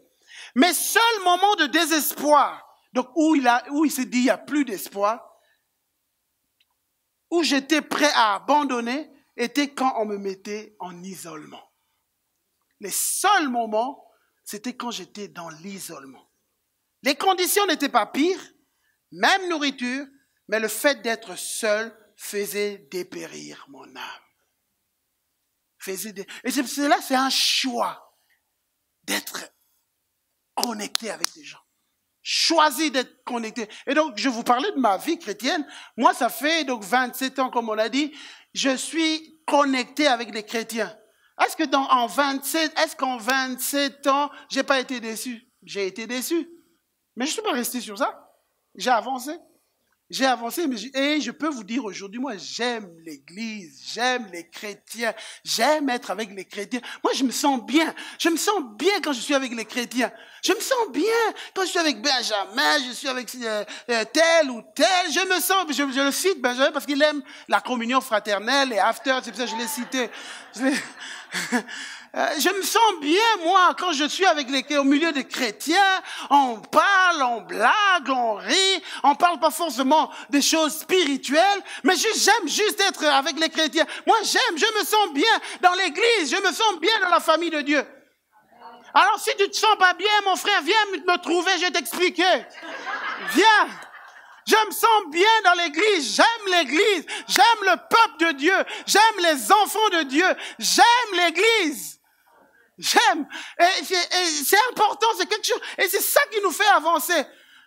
Mes seuls moments de désespoir, donc où il s'est dit, il n'y a plus d'espoir, où j'étais prêt à abandonner, était quand on me mettait en isolement. Les seuls moments, c'était quand j'étais dans l'isolement. Les conditions n'étaient pas pires. Même nourriture, mais le fait d'être seul faisait dépérir mon âme. Et cela, c'est un choix d'être connecté avec des gens. choisi d'être connecté. Et donc, je vous parlais de ma vie chrétienne. Moi, ça fait donc 27 ans, comme on a dit, je suis connecté avec des chrétiens. Est-ce qu'en 27 ans, j'ai pas été déçu? J'ai été déçu. Mais je ne suis pas resté sur ça. J'ai avancé. J'ai avancé, et je peux vous dire aujourd'hui, moi, j'aime l'église, j'aime les chrétiens, j'aime être avec les chrétiens. Moi, je me sens bien. Je me sens bien quand je suis avec les chrétiens. Je me sens bien quand je suis avec Benjamin, je suis avec tel ou tel. Je me sens, je le cite, Benjamin, parce qu'il aime la communion fraternelle et after, c'est pour ça que je l'ai cité. Je me sens bien, moi, quand je suis au milieu des chrétiens. On parle, on blague, on rit. On parle pas forcément des choses spirituelles, mais j'aime juste être avec les chrétiens. Moi, je me sens bien dans l'église, je me sens bien dans la famille de Dieu. Alors, si tu te sens pas bien, mon frère, viens me trouver, je vais t'expliquer. Viens. Je me sens bien dans l'église, j'aime le peuple de Dieu, j'aime les enfants de Dieu, j'aime l'église. J'aime. Et c'est important, c'est quelque chose. Et c'est ça qui nous fait avancer.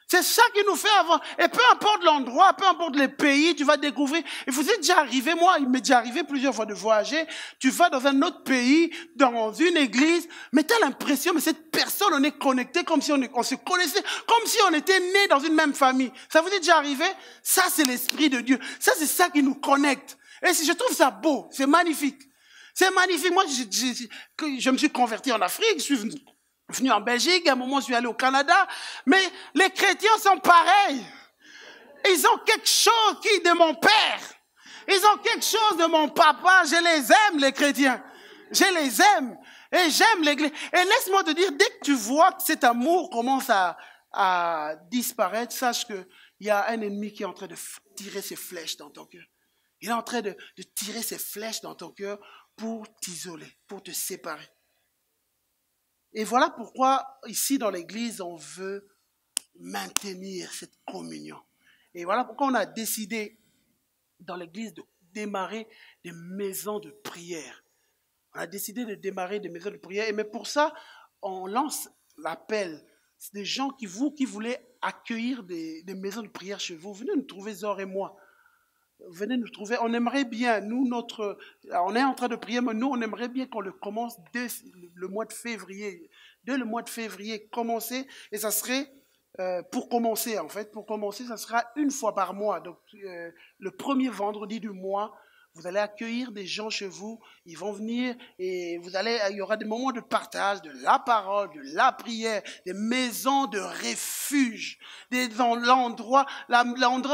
C'est ça qui nous fait avancer. Et peu importe l'endroit, peu importe les pays, tu vas découvrir. Et vous êtes déjà arrivé, moi, il m'est déjà arrivé plusieurs fois de voyager. Tu vas dans un autre pays, dans une église, mais tu as l'impression, mais cette personne, on est connecté comme si on se connaissait, comme si on était né dans une même famille. Ça vous est déjà arrivé? Ça, c'est l'Esprit de Dieu. Ça, c'est ça qui nous connecte. Et je trouve ça beau, c'est magnifique. C'est magnifique. Moi, je me suis converti en Afrique, je suis venu en Belgique, à un moment, je suis allé au Canada. Mais les chrétiens sont pareils. Ils ont quelque chose de mon père. Ils ont quelque chose de mon papa. Je les aime, les chrétiens. Je les aime. Et j'aime l'église. Et laisse-moi te dire, dès que tu vois que cet amour commence à disparaître, sache qu'il y a un ennemi qui est en train de tirer ses flèches dans ton cœur. Il est en train de tirer ses flèches dans ton cœur pour t'isoler, pour te séparer. Et voilà pourquoi, ici dans l'église, on veut maintenir cette communion. Et voilà pourquoi on a décidé, dans l'église, de démarrer des maisons de prière. On a décidé de démarrer des maisons de prière. Mais pour ça, on lance l'appel. C'est des gens qui voulaient accueillir des maisons de prière chez vous. Venez nous trouver, Zor et moi. Venez nous trouver. On aimerait bien, on est en train de prier, mais nous, on aimerait bien qu'on le commence dès le mois de février. Dès le mois de février, commencer. Et ça serait, pour commencer, ça sera une fois par mois. Donc, le premier vendredi du mois, vous allez accueillir des gens chez vous. Ils vont venir et il y aura des moments de partage, de la parole, de la prière, des maisons de refuge, l'endroit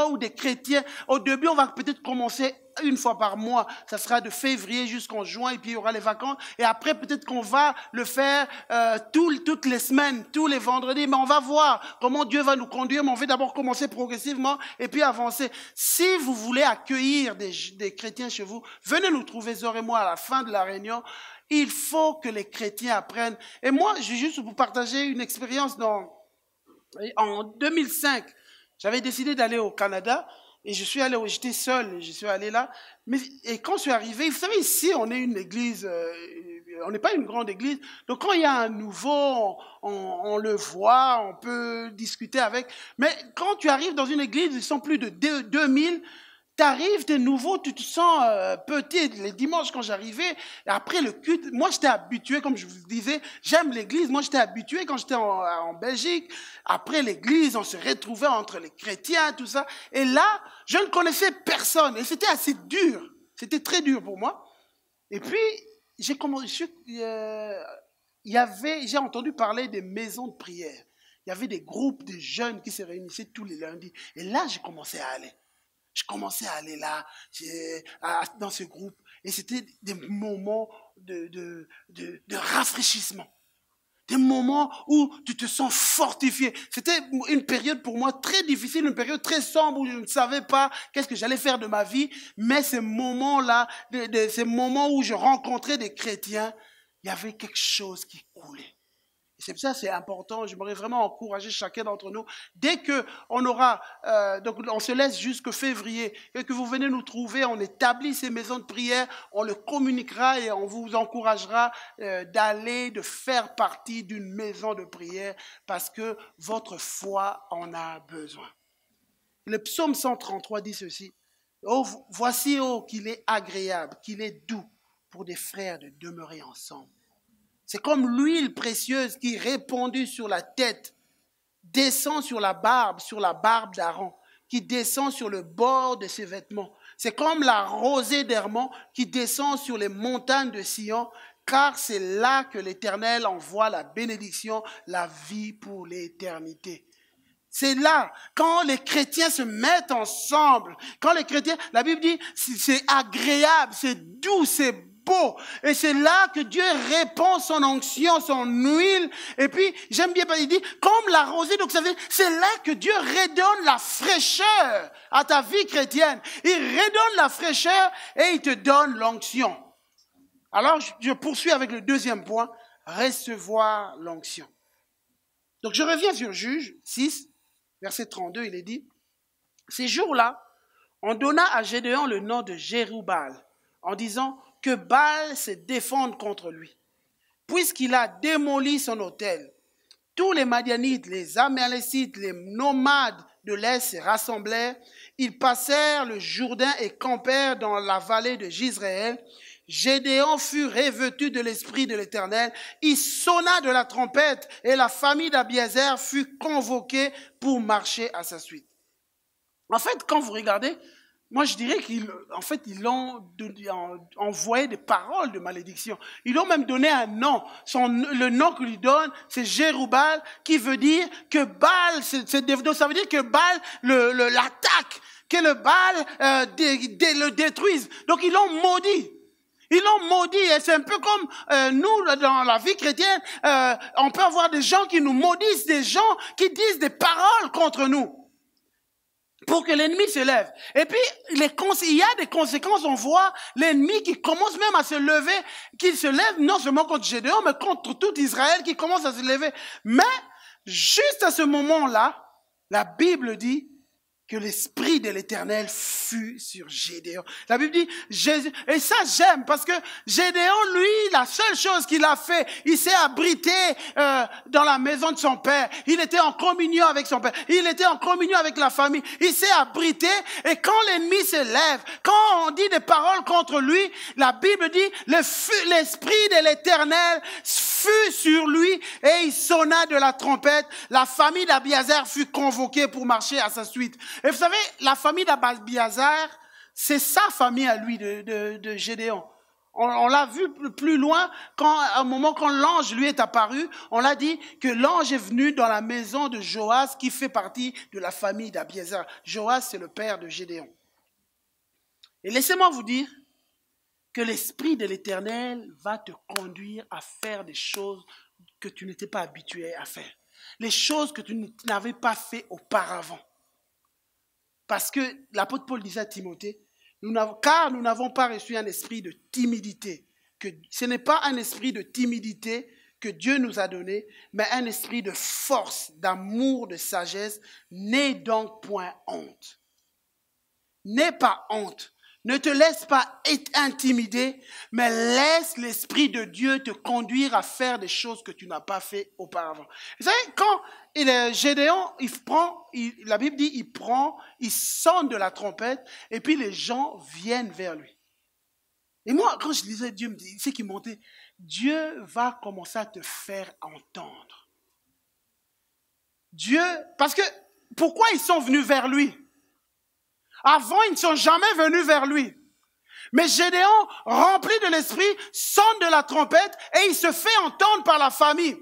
où des chrétiens, au début, on va peut-être commencer une fois par mois. Ça sera de février jusqu'en juin et puis il y aura les vacances. Et après, peut-être qu'on va le faire toutes les semaines, tous les vendredis. Mais on va voir comment Dieu va nous conduire. Mais on va d'abord commencer progressivement et puis avancer. Si vous voulez accueillir des chrétiens chez vous, venez nous trouver, Zor et moi, à la fin de la réunion. Il faut que les chrétiens apprennent. Et moi, je vais juste vous partager une expérience en 2005. J'avais décidé d'aller au Canada. Et j'étais seul, je suis allé là. Et quand je suis arrivé, vous savez, ici, on est une église, on n'est pas une grande église. Donc, quand il y a un nouveau, on le voit, on peut discuter avec. Mais quand tu arrives dans une église, ils sont plus de 2000. Tu arrives, tu es nouveau, tu te sens petit. Les dimanches, quand j'arrivais, après le culte, moi, j'étais habitué, comme je vous disais, j'aime l'église. Moi, j'étais habitué quand j'étais en Belgique. Après l'église, on se retrouvait entre les chrétiens, tout ça. Et là, je ne connaissais personne. Et c'était assez dur. C'était très dur pour moi. Et puis, j'ai entendu parler des maisons de prière. Il y avait des groupes de jeunes qui se réunissaient tous les lundis. Et là, j'ai commencé à aller. Je commençais à aller là, dans ce groupe. Et c'était des moments de rafraîchissement. Des moments où tu te sens fortifié. C'était une période pour moi très difficile, une période très sombre où je ne savais pas qu'est-ce que j'allais faire de ma vie. Mais ces moments-là, ces moments où je rencontrais des chrétiens, il y avait quelque chose qui coulait. C'est ça, c'est important. J'aimerais vraiment encourager chacun d'entre nous. Dès qu'on aura, donc on se laisse jusqu'au février, et que vous venez nous trouver, on établit ces maisons de prière, on le communiquera et on vous encouragera de faire partie d'une maison de prière parce que votre foi en a besoin. Le psaume 133 dit ceci. Oh, voici, oh, qu'il est agréable, qu'il est doux pour des frères de demeurer ensemble. C'est comme l'huile précieuse qui, répandue sur la tête, descend sur la barbe d'Aaron, qui descend sur le bord de ses vêtements. C'est comme la rosée d'Hermon qui descend sur les montagnes de Sion, car c'est là que l'Éternel envoie la bénédiction, la vie pour l'éternité. C'est là, quand les chrétiens se mettent ensemble, quand les chrétiens, la Bible dit, c'est agréable, c'est doux, c'est beau. Et c'est là que Dieu répand son onction, son huile. Et puis, j'aime bien, il dit, comme la rosée, donc ça veut dire, c'est là que Dieu redonne la fraîcheur à ta vie chrétienne. Il redonne la fraîcheur et il te donne l'onction. Alors, je poursuis avec le deuxième point, recevoir l'onction. Donc, je reviens sur Juge 6, verset 32, il est dit, ces jours-là, on donna à Gédéon le nom de Jérubbaal, en disant que Baal se défende contre lui, puisqu'il a démoli son autel. Tous les Madianites, les Amalécites, les nomades de l'Est se rassemblèrent. Ils passèrent le Jourdain et campèrent dans la vallée de Jizréel. Gédéon fut revêtu de l'Esprit de l'Éternel. Il sonna de la trompette et la famille d'Abiézer fut convoquée pour marcher à sa suite. En fait, quand vous regardez, moi je dirais qu'ils l'ont envoyé des paroles de malédiction. Ils lui ont même donné un nom. Le nom qu'il lui donne, c'est Jérubbaal, qui veut dire que Baal, donc ça veut dire que Baal l'attaque, que le Baal le détruise. Donc ils l'ont maudit. Ils l'ont maudit et c'est un peu comme nous dans la vie chrétienne, on peut avoir des gens qui nous maudissent, des gens qui disent des paroles contre nous pour que l'ennemi se lève. Et puis il y a des conséquences, on voit l'ennemi qui commence même à se lever, qui se lève non seulement contre Gédéon, mais contre tout Israël qui commence à se lever. Mais juste à ce moment-là, la Bible dit que l'Esprit de l'Éternel fut sur Gédéon. La Bible dit, et ça j'aime, parce que Gédéon, lui, la seule chose qu'il a fait, il s'est abrité dans la maison de son père. Il était en communion avec son père. Il était en communion avec la famille. Il s'est abrité, et quand l'ennemi se lève, quand on dit des paroles contre lui, la Bible dit, l'Esprit de l'Éternel fut sur lui, et il sonna de la trompette. La famille d'Abiézer fut convoquée pour marcher à sa suite. Et vous savez, la famille d'Abiézer, c'est sa famille à lui, de Gédéon. On l'a vu plus loin, à un moment quand l'ange lui est apparu, on l'a dit que l'ange est venu dans la maison de Joas, qui fait partie de la famille d'Abiézer. Joas, c'est le père de Gédéon. Et laissez-moi vous dire que l'Esprit de l'Éternel va te conduire à faire des choses que tu n'étais pas habitué à faire. Les choses que tu n'avais pas fait auparavant. Parce que l'apôtre Paul disait à Timothée, car nous n'avons pas reçu un esprit de timidité. Que ce n'est pas un esprit de timidité que Dieu nous a donné, mais un esprit de force, d'amour, de sagesse. N'aie donc point honte. N'aie pas honte. Ne te laisse pas être intimidé, mais laisse l'Esprit de Dieu te conduire à faire des choses que tu n'as pas fait auparavant. Vous savez, quand Gédéon, la Bible dit, il sonne de la trompette, et puis les gens viennent vers lui. Et moi, quand je lisais, Dieu me dit, c'est qui montait, Dieu va commencer à te faire entendre. Dieu, parce que, pourquoi ils sont venus vers lui? Avant, ils ne sont jamais venus vers lui. Mais Gédéon, rempli de l'esprit, sonne de la trompette et il se fait entendre par la famille.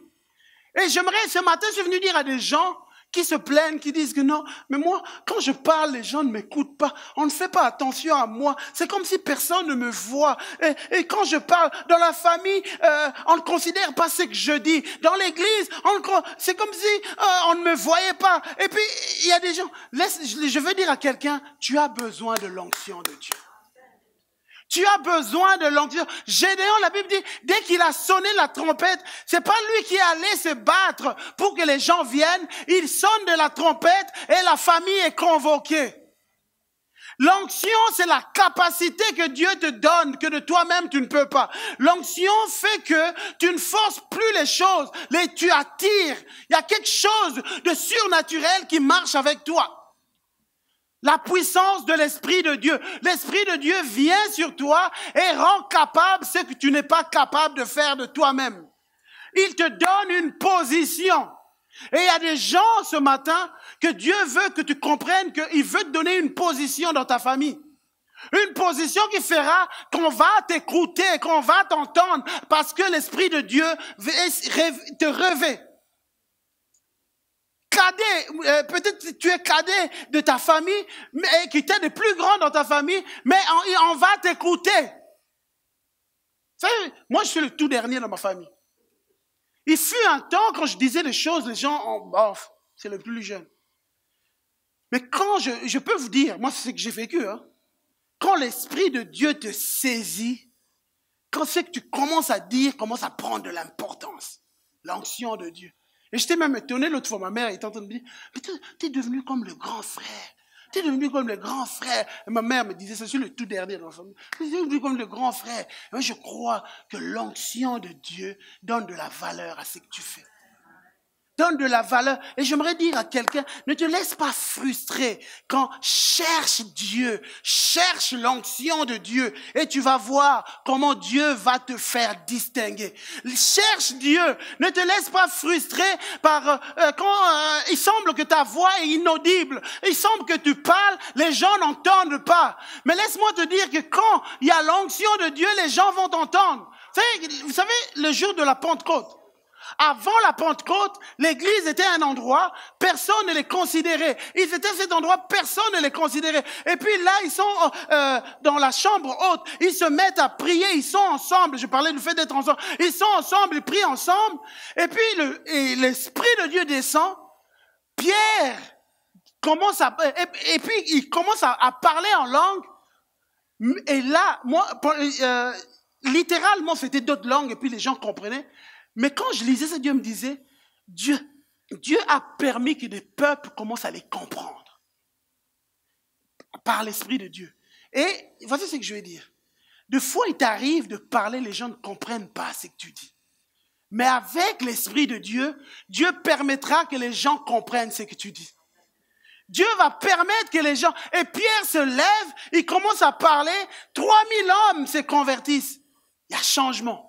Et ce matin, je suis venu dire à des gens qui se plaignent, qui disent que non, mais moi, quand je parle, les gens ne m'écoutent pas. On ne fait pas attention à moi. C'est comme si personne ne me voit. Et quand je parle, dans la famille, on ne considère pas ce que je dis. Dans l'église, c'est comme si on ne me voyait pas. Et puis, il y a des gens, je veux dire à quelqu'un, tu as besoin de l'onction de Dieu. Tu as besoin de l'onction. Gédéon, la Bible dit, dès qu'il a sonné la trompette, c'est pas lui qui est allé se battre pour que les gens viennent. Il sonne de la trompette et la famille est convoquée. L'onction, c'est la capacité que Dieu te donne, que de toi-même tu ne peux pas. L'onction fait que tu ne forces plus les choses, tu attires. Il y a quelque chose de surnaturel qui marche avec toi. La puissance de l'Esprit de Dieu. L'Esprit de Dieu vient sur toi et rend capable ce que tu n'es pas capable de faire de toi-même. Il te donne une position. Et il y a des gens ce matin que Dieu veut que tu comprennes qu'il veut te donner une position dans ta famille. Une position qui fera qu'on va t'écouter, qu'on va t'entendre parce que l'Esprit de Dieu te revêt. Cadet, peut-être tu es cadet de ta famille, mais qui était le plus grand dans ta famille, mais on va t'écouter. Vous savez, moi je suis le tout dernier dans ma famille. Il fut un temps quand je disais des choses, les gens, bof, c'est le plus jeune. Mais quand je peux vous dire, moi c'est ce que j'ai vécu, hein, quand l'Esprit de Dieu te saisit, quand c'est que tu commences à dire, commence à prendre de l'importance, l'onction de Dieu. Et j'étais même étonné l'autre fois, ma mère était en train de me dire, mais t'es devenu comme le grand frère. T'es devenu comme le grand frère. Et ma mère me disait, je suis le tout dernier dans la famille. T'es devenu comme le grand frère. Et moi, je crois que l'onction de Dieu donne de la valeur à ce que tu fais. Donne de la valeur. Et j'aimerais dire à quelqu'un, ne te laisse pas frustrer quand cherche Dieu, cherche l'onction de Dieu et tu vas voir comment Dieu va te faire distinguer. Cherche Dieu, ne te laisse pas frustrer par quand il semble que ta voix est inaudible, il semble que tu parles, les gens n'entendent pas. Mais laisse-moi te dire que quand il y a l'onction de Dieu, les gens vont t'entendre. Vous savez, le jour de la Pentecôte, avant la Pentecôte, l'église était un endroit, personne ne les considérait. Ils étaient cet endroit, personne ne les considérait. Et puis là, ils sont dans la chambre haute, ils se mettent à prier, ils sont ensemble. Je parlais du fait d'être ensemble. Ils sont ensemble, ils prient ensemble. Et puis l'Esprit de Dieu descend. Pierre commence et puis il commence à parler en langue. Et là, moi, littéralement, c'était d'autres langues et puis les gens comprenaient. Mais quand je lisais ça, Dieu me disait, Dieu a permis que des peuples commencent à les comprendre par l'Esprit de Dieu. Et voici ce que je vais dire. Des fois, il t'arrive de parler, les gens ne comprennent pas ce que tu dis. Mais avec l'Esprit de Dieu, Dieu permettra que les gens comprennent ce que tu dis. Dieu va permettre que les gens... Et Pierre se lève, il commence à parler, 3000 hommes se convertissent. Il y a changement.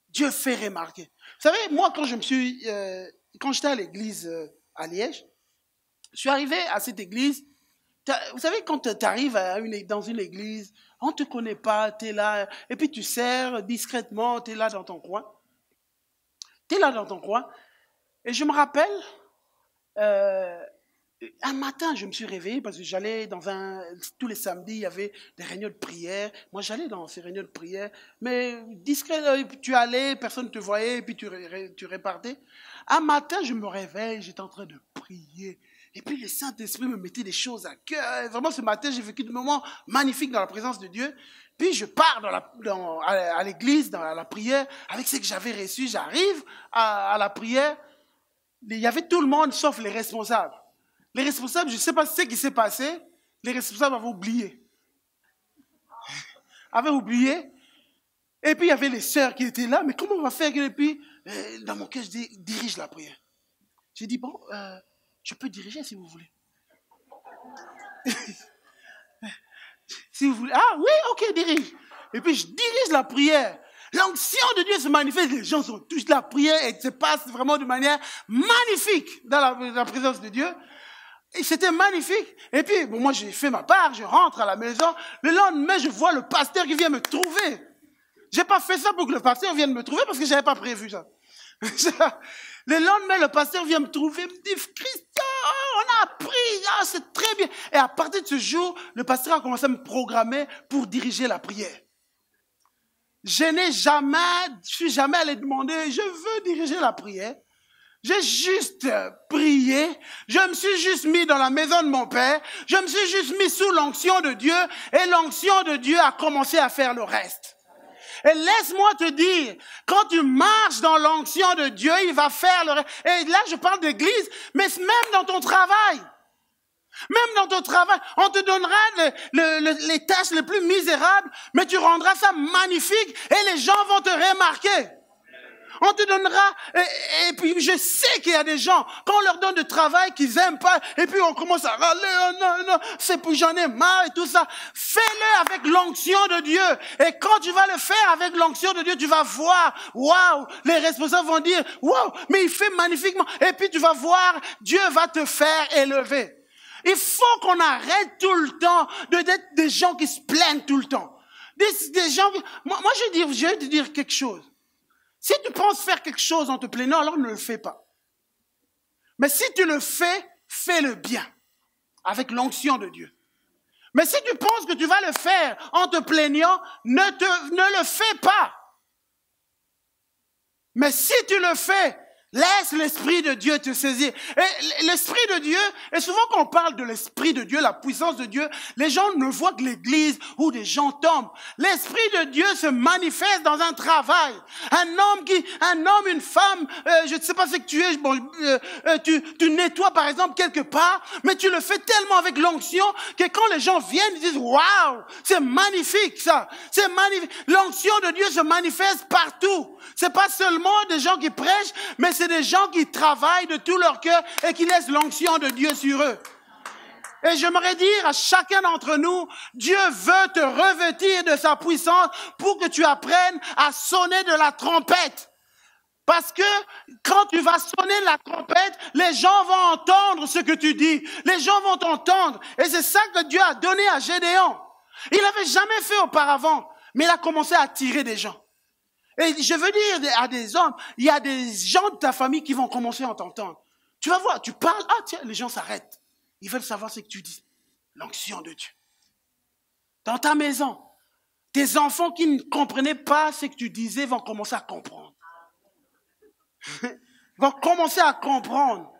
Dieu fait remarquer. Vous savez, moi, quand j'étais à l'église à Liège, je suis arrivé à cette église. Vous savez, quand tu arrives dans une église, on ne te connaît pas, tu es là, et puis tu sers discrètement, tu es là dans ton coin. Tu es là dans ton coin. Et je me rappelle, un matin, je me suis réveillé parce que j'allais tous les samedis, il y avait des réunions de prière. Moi, j'allais dans ces réunions de prière, mais discret, tu allais, personne ne te voyait, et puis tu repartais. Un matin, je me réveille, j'étais en train de prier. Et puis le Saint-Esprit me mettait des choses à cœur. Vraiment, ce matin, j'ai vécu des moments magnifiques dans la présence de Dieu. Puis je pars à l'église, dans la prière, avec ce que j'avais reçu. J'arrive à la prière. Il y avait tout le monde, sauf les responsables. Les responsables, je ne sais pas ce qui s'est passé, les responsables avaient oublié. Et puis il y avait les sœurs qui étaient là, mais comment on va faire? Et puis, dans mon cœur, je dis, dirige la prière. J'ai dit, bon, je peux diriger si vous voulez. Si vous voulez. Ah oui, ok, dirige. Et puis je dirige la prière. L'onction de Dieu se manifeste, les gens sont tous la prière et se passe vraiment de manière magnifique dans la présence de Dieu. Et c'était magnifique. Et puis, bon, moi, j'ai fait ma part, je rentre à la maison. Le lendemain, je vois le pasteur qui vient me trouver. J'ai pas fait ça pour que le pasteur vienne me trouver parce que j'avais pas prévu ça. Le lendemain, le pasteur vient me trouver, me dit, Christian, on a appris, c'est très bien. Et à partir de ce jour, le pasteur a commencé à me programmer pour diriger la prière. Je suis jamais allé demander, je veux diriger la prière. J'ai juste prié, je me suis juste mis dans la maison de mon Père, je me suis juste mis sous l'onction de Dieu et l'onction de Dieu a commencé à faire le reste. Et laisse-moi te dire, quand tu marches dans l'onction de Dieu, il va faire le reste. Et là, je parle d'église, mais même dans ton travail. Même dans ton travail, on te donnera les tâches les plus misérables, mais tu rendras ça magnifique et les gens vont te remarquer. On te donnera, et puis je sais qu'il y a des gens, quand on leur donne du travail qu'ils n'aiment pas, et puis on commence à râler, oh non, c'est pour j'en ai marre et tout ça. Fais-le avec l'onction de Dieu. Et quand tu vas le faire avec l'onction de Dieu, tu vas voir, waouh, les responsables vont dire, waouh, mais il fait magnifiquement. Et puis tu vas voir, Dieu va te faire élever. Il faut qu'on arrête tout le temps d'être des gens qui se plaignent tout le temps. Des gens qui... Moi, je vais te dire quelque chose. Si tu penses faire quelque chose en te plaignant, alors ne le fais pas. Mais si tu le fais, fais-le bien, avec l'onction de Dieu. Mais si tu penses que tu vas le faire en te plaignant, ne le fais pas. Mais si tu le fais, laisse l'Esprit de Dieu te saisir. Et l'Esprit de Dieu, et souvent quand on parle de l'Esprit de Dieu, la puissance de Dieu, les gens ne voient que l'Église où des gens tombent. L'Esprit de Dieu se manifeste dans un travail. Un homme, une femme, je ne sais pas ce que tu es, bon, tu nettoies par exemple quelque part, mais tu le fais tellement avec l'onction que quand les gens viennent, ils disent, waouh, c'est magnifique ça. C'est magnifique. L'onction de Dieu se manifeste partout. C'est pas seulement des gens qui prêchent, mais c'est des gens qui travaillent de tout leur cœur et qui laissent l'onction de Dieu sur eux. Et j'aimerais dire à chacun d'entre nous, Dieu veut te revêtir de sa puissance pour que tu apprennes à sonner de la trompette. Parce que quand tu vas sonner la trompette, les gens vont entendre ce que tu dis. Les gens vont t'entendre. Et c'est ça que Dieu a donné à Gédéon. Il n'avait jamais fait auparavant, mais il a commencé à attirer des gens. Et je veux dire à des hommes, il y a des gens de ta famille qui vont commencer à t'entendre. Tu vas voir, tu parles, ah tiens, les gens s'arrêtent. Ils veulent savoir ce que tu dis. L'onction de Dieu. Dans ta maison, tes enfants qui ne comprenaient pas ce que tu disais vont commencer à comprendre. Vont commencer à comprendre.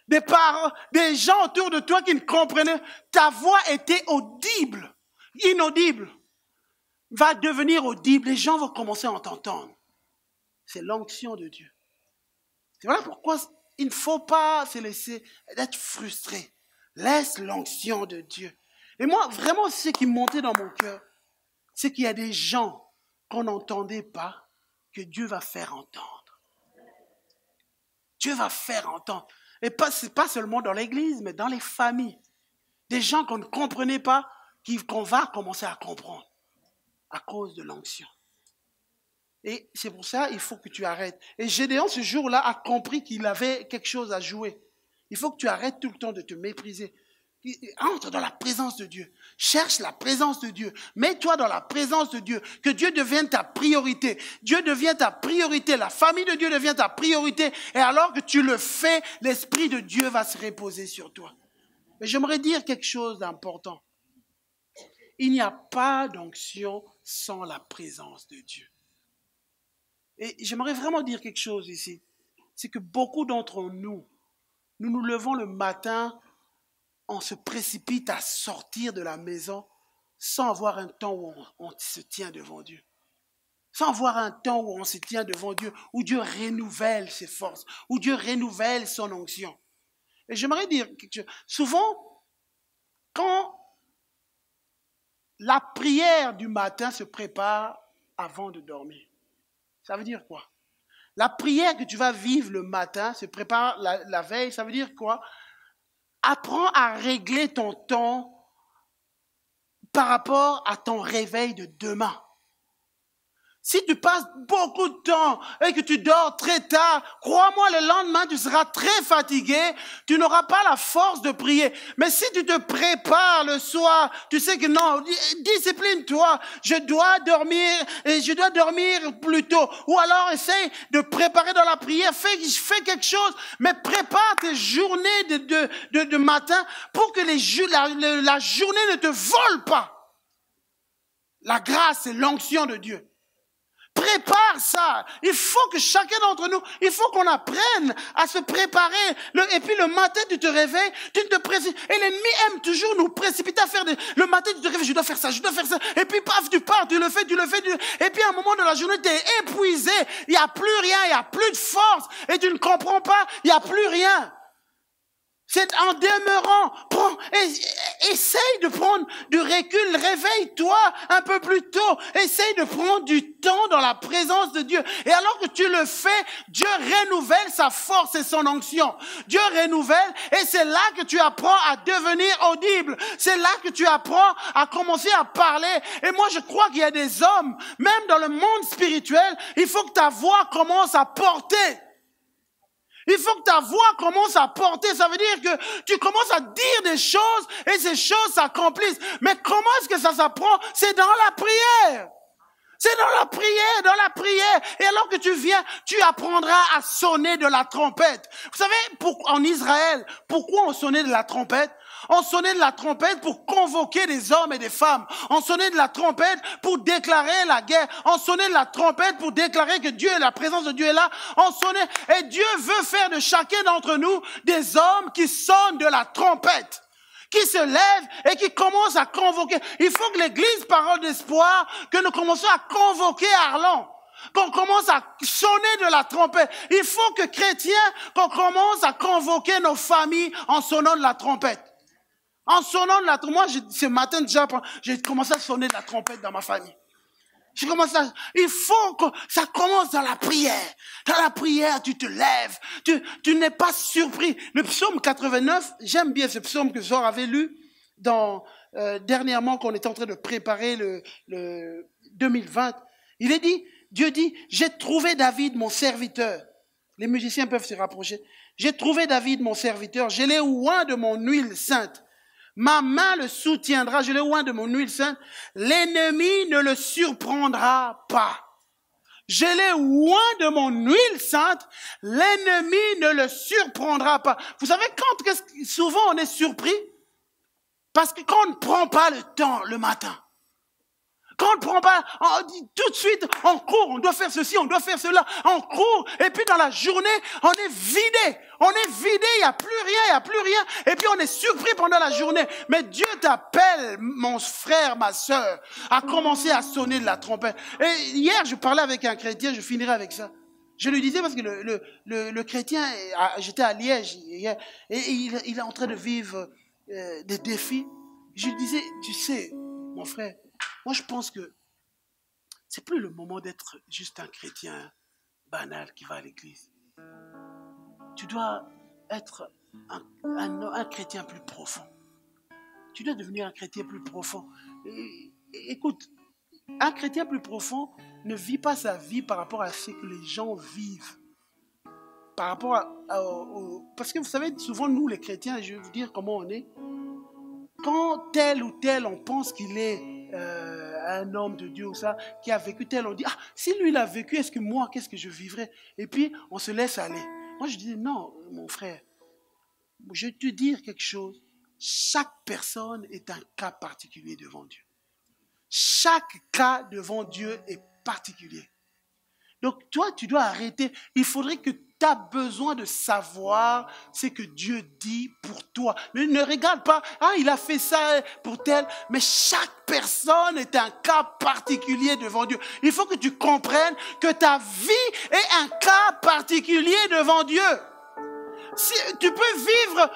Des parents, des gens autour de toi qui ne comprenaient, ta voix était audible, inaudible. Va devenir audible, les gens vont commencer à t'entendre. C'est l'onction de Dieu. C'est voilà pourquoi il ne faut pas se laisser être frustré. Laisse l'onction de Dieu. Et moi, vraiment, ce qui montait dans mon cœur, c'est qu'il y a des gens qu'on n'entendait pas, que Dieu va faire entendre. Dieu va faire entendre. Et ce n'est pas seulement dans l'église, mais dans les familles. Des gens qu'on ne comprenait pas, qu'on va commencer à comprendre. À cause de l'onction. Et c'est pour ça qu'il faut que tu arrêtes. Et Gédéon, ce jour-là, a compris qu'il avait quelque chose à jouer. Il faut que tu arrêtes tout le temps de te mépriser. Entre dans la présence de Dieu. Cherche la présence de Dieu. Mets-toi dans la présence de Dieu. Que Dieu devienne ta priorité. Dieu devient ta priorité. La famille de Dieu devient ta priorité. Et alors que tu le fais, l'Esprit de Dieu va se reposer sur toi. Mais j'aimerais dire quelque chose d'important. Il n'y a pas d'onction sans la présence de Dieu. Et j'aimerais vraiment dire quelque chose ici. C'est que beaucoup d'entre nous, nous levons le matin, on se précipite à sortir de la maison sans avoir un temps où on se tient devant Dieu. Sans avoir un temps où on se tient devant Dieu, où Dieu renouvelle ses forces, où Dieu renouvelle son onction. Et j'aimerais dire quelque chose. Souvent, quand la prière du matin se prépare avant de dormir. Ça veut dire quoi? La prière que tu vas vivre le matin se prépare la veille. Ça veut dire quoi? Apprends à régler ton temps par rapport à ton réveil de demain. Si tu passes beaucoup de temps et que tu dors très tard, crois-moi, le lendemain, tu seras très fatigué. Tu n'auras pas la force de prier. Mais si tu te prépares le soir, tu sais que non, discipline-toi. Je dois dormir plus tôt. Ou alors, essaye de préparer dans la prière. Fais quelque chose, mais prépare tes journées de matin pour que la journée ne te vole pas. La grâce et l'onction de Dieu. Prépare ça. Il faut que chacun d'entre nous, il faut qu'on apprenne à se préparer. Et puis le matin, tu te réveilles, tu te précipites. Et l'ennemi aime toujours nous précipiter à faire le matin, tu te réveilles, je dois faire ça, je dois faire ça. Et puis paf, tu pars, tu le fais. Et puis à un moment de la journée, tu es épuisé. Il n'y a plus rien, il n'y a plus de force. Et tu ne comprends pas, il n'y a plus rien. C'est en demeurant, essaye de prendre du recul, réveille-toi un peu plus tôt, essaye de prendre du temps dans la présence de Dieu. Et alors que tu le fais, Dieu renouvelle sa force et son onction. Dieu renouvelle et c'est là que tu apprends à devenir audible. C'est là que tu apprends à commencer à parler. Et moi je crois qu'il y a des hommes, même dans le monde spirituel, il faut que ta voix commence à porter. Il faut que ta voix commence à porter. Ça veut dire que tu commences à dire des choses et ces choses s'accomplissent. Mais comment est-ce que ça s'apprend? C'est dans la prière. C'est dans la prière. Et alors que tu viens, tu apprendras à sonner de la trompette. Vous savez, en Israël, pourquoi on sonnait de la trompette? On sonnait de la trompette pour convoquer des hommes et des femmes. On sonnait de la trompette pour déclarer la guerre. On sonnait de la trompette pour déclarer que Dieu, la présence de Dieu est là. On sonnait, et Dieu veut faire de chacun d'entre nous des hommes qui sonnent de la trompette, qui se lèvent et qui commencent à convoquer. Il faut que l'église Parole d'Espoir, que nous commençons à convoquer Arlon, qu'on commence à sonner de la trompette. Il faut que chrétiens, qu'on commence à convoquer nos familles en sonnant de la trompette. En sonnant de la trompette. Moi, ce matin déjà, j'ai commencé à sonner de la trompette dans ma famille. Il faut que ça commence dans la prière. Dans la prière, tu te lèves. Tu n'es pas surpris. Le psaume 89, j'aime bien ce psaume que Zor avait lu dernièrement, qu'on était en train de préparer le 2020. Il est dit, Dieu dit, j'ai trouvé David, mon serviteur. Les musiciens peuvent se rapprocher. J'ai trouvé David, mon serviteur. Je l'ai oint de mon huile sainte. Ma main le soutiendra, je l'ai oint de mon huile sainte. L'ennemi ne le surprendra pas. Je l'ai oint de mon huile sainte. L'ennemi ne le surprendra pas. Vous savez, souvent on est surpris, parce que quand on ne prend pas le temps le matin, quand on ne prend pas, on dit tout de suite, on court, on doit faire ceci, on doit faire cela, on court, et puis dans la journée, on est vidé, il n'y a plus rien, et puis on est surpris pendant la journée. Mais Dieu t'appelle, mon frère, ma sœur, à commencer à sonner de la trompette. Et hier, je parlais avec un chrétien, je finirai avec ça. Je lui disais, parce que le chrétien, j'étais à Liège hier, et il est en train de vivre des défis. Je lui disais, tu sais, mon frère, moi, je pense que c'est plus le moment d'être juste un chrétien banal qui va à l'église. Tu dois être un chrétien plus profond. Tu dois devenir un chrétien plus profond. Écoute, un chrétien plus profond ne vit pas sa vie par rapport à ce que les gens vivent. Par rapport parce que vous savez, souvent, nous, les chrétiens, je vais vous dire comment on est. Quand tel ou tel, on pense qu'il est un homme de Dieu ou ça, qui a vécu tel, on dit, ah, si lui il a vécu, est-ce que moi, qu'est-ce que je vivrais? Et puis, on se laisse aller. Moi, je dis, non, mon frère, je vais te dire quelque chose. Chaque personne est un cas particulier devant Dieu. Chaque cas devant Dieu est particulier. Donc, toi, tu dois arrêter. Il faudrait que tu as besoin de savoir ce que Dieu dit pour toi. Mais ne regarde pas, ah, il a fait ça pour tel. Mais chaque personne est un cas particulier devant Dieu. Il faut que tu comprennes que ta vie est un cas particulier devant Dieu. Si, tu peux vivre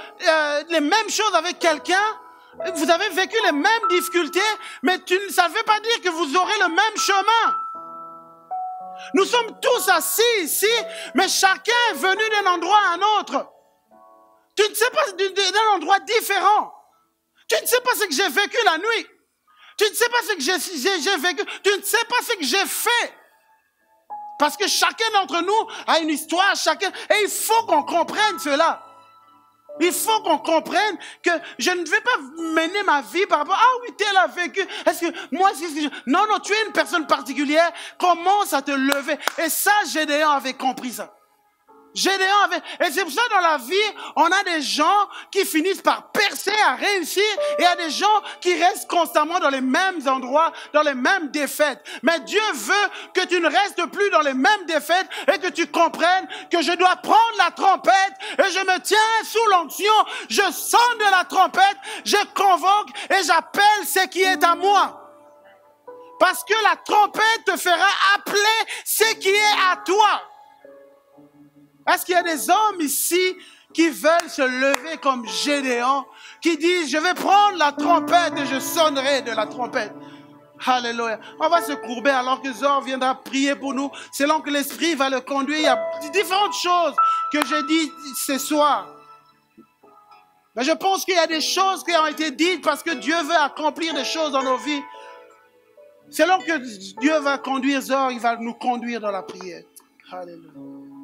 les mêmes choses avec quelqu'un. Vous avez vécu les mêmes difficultés, mais ça ne veut pas dire que vous aurez le même chemin. Nous sommes tous assis ici, mais chacun est venu d'un endroit à un autre. Tu ne sais pas d'un endroit différent. Tu ne sais pas ce que j'ai vécu la nuit. Tu ne sais pas ce que j'ai vécu. Tu ne sais pas ce que j'ai fait. Parce que chacun d'entre nous a une histoire, et il faut qu'on comprenne cela. Il faut qu'on comprenne que je ne vais pas mener ma vie par rapport à, ah oui, tel a vécu. Est-ce que moi, non, tu es une personne particulière. Commence à te lever. Et ça, Gédéon avait compris ça. Gédéon avait... Et c'est pour ça dans la vie, on a des gens qui finissent par percer, à réussir, et il y a des gens qui restent constamment dans les mêmes endroits, dans les mêmes défaites. Mais Dieu veut que tu ne restes plus dans les mêmes défaites et que tu comprennes que je dois prendre la trompette et je me tiens sous l'onction, je sonne de la trompette, je convoque et j'appelle ce qui est à moi. Parce que la trompette te fera appeler ce qui est à toi. Est-ce qu'il y a des hommes ici qui veulent se lever comme Gédéon, qui disent, je vais prendre la trompette et je sonnerai de la trompette. Alléluia. On va se courber alors que Zor viendra prier pour nous, selon que l'Esprit va le conduire. Il y a différentes choses que je dis ce soir. Mais je pense qu'il y a des choses qui ont été dites parce que Dieu veut accomplir des choses dans nos vies. Selon que Dieu va conduire Zor, il va nous conduire dans la prière. Alléluia.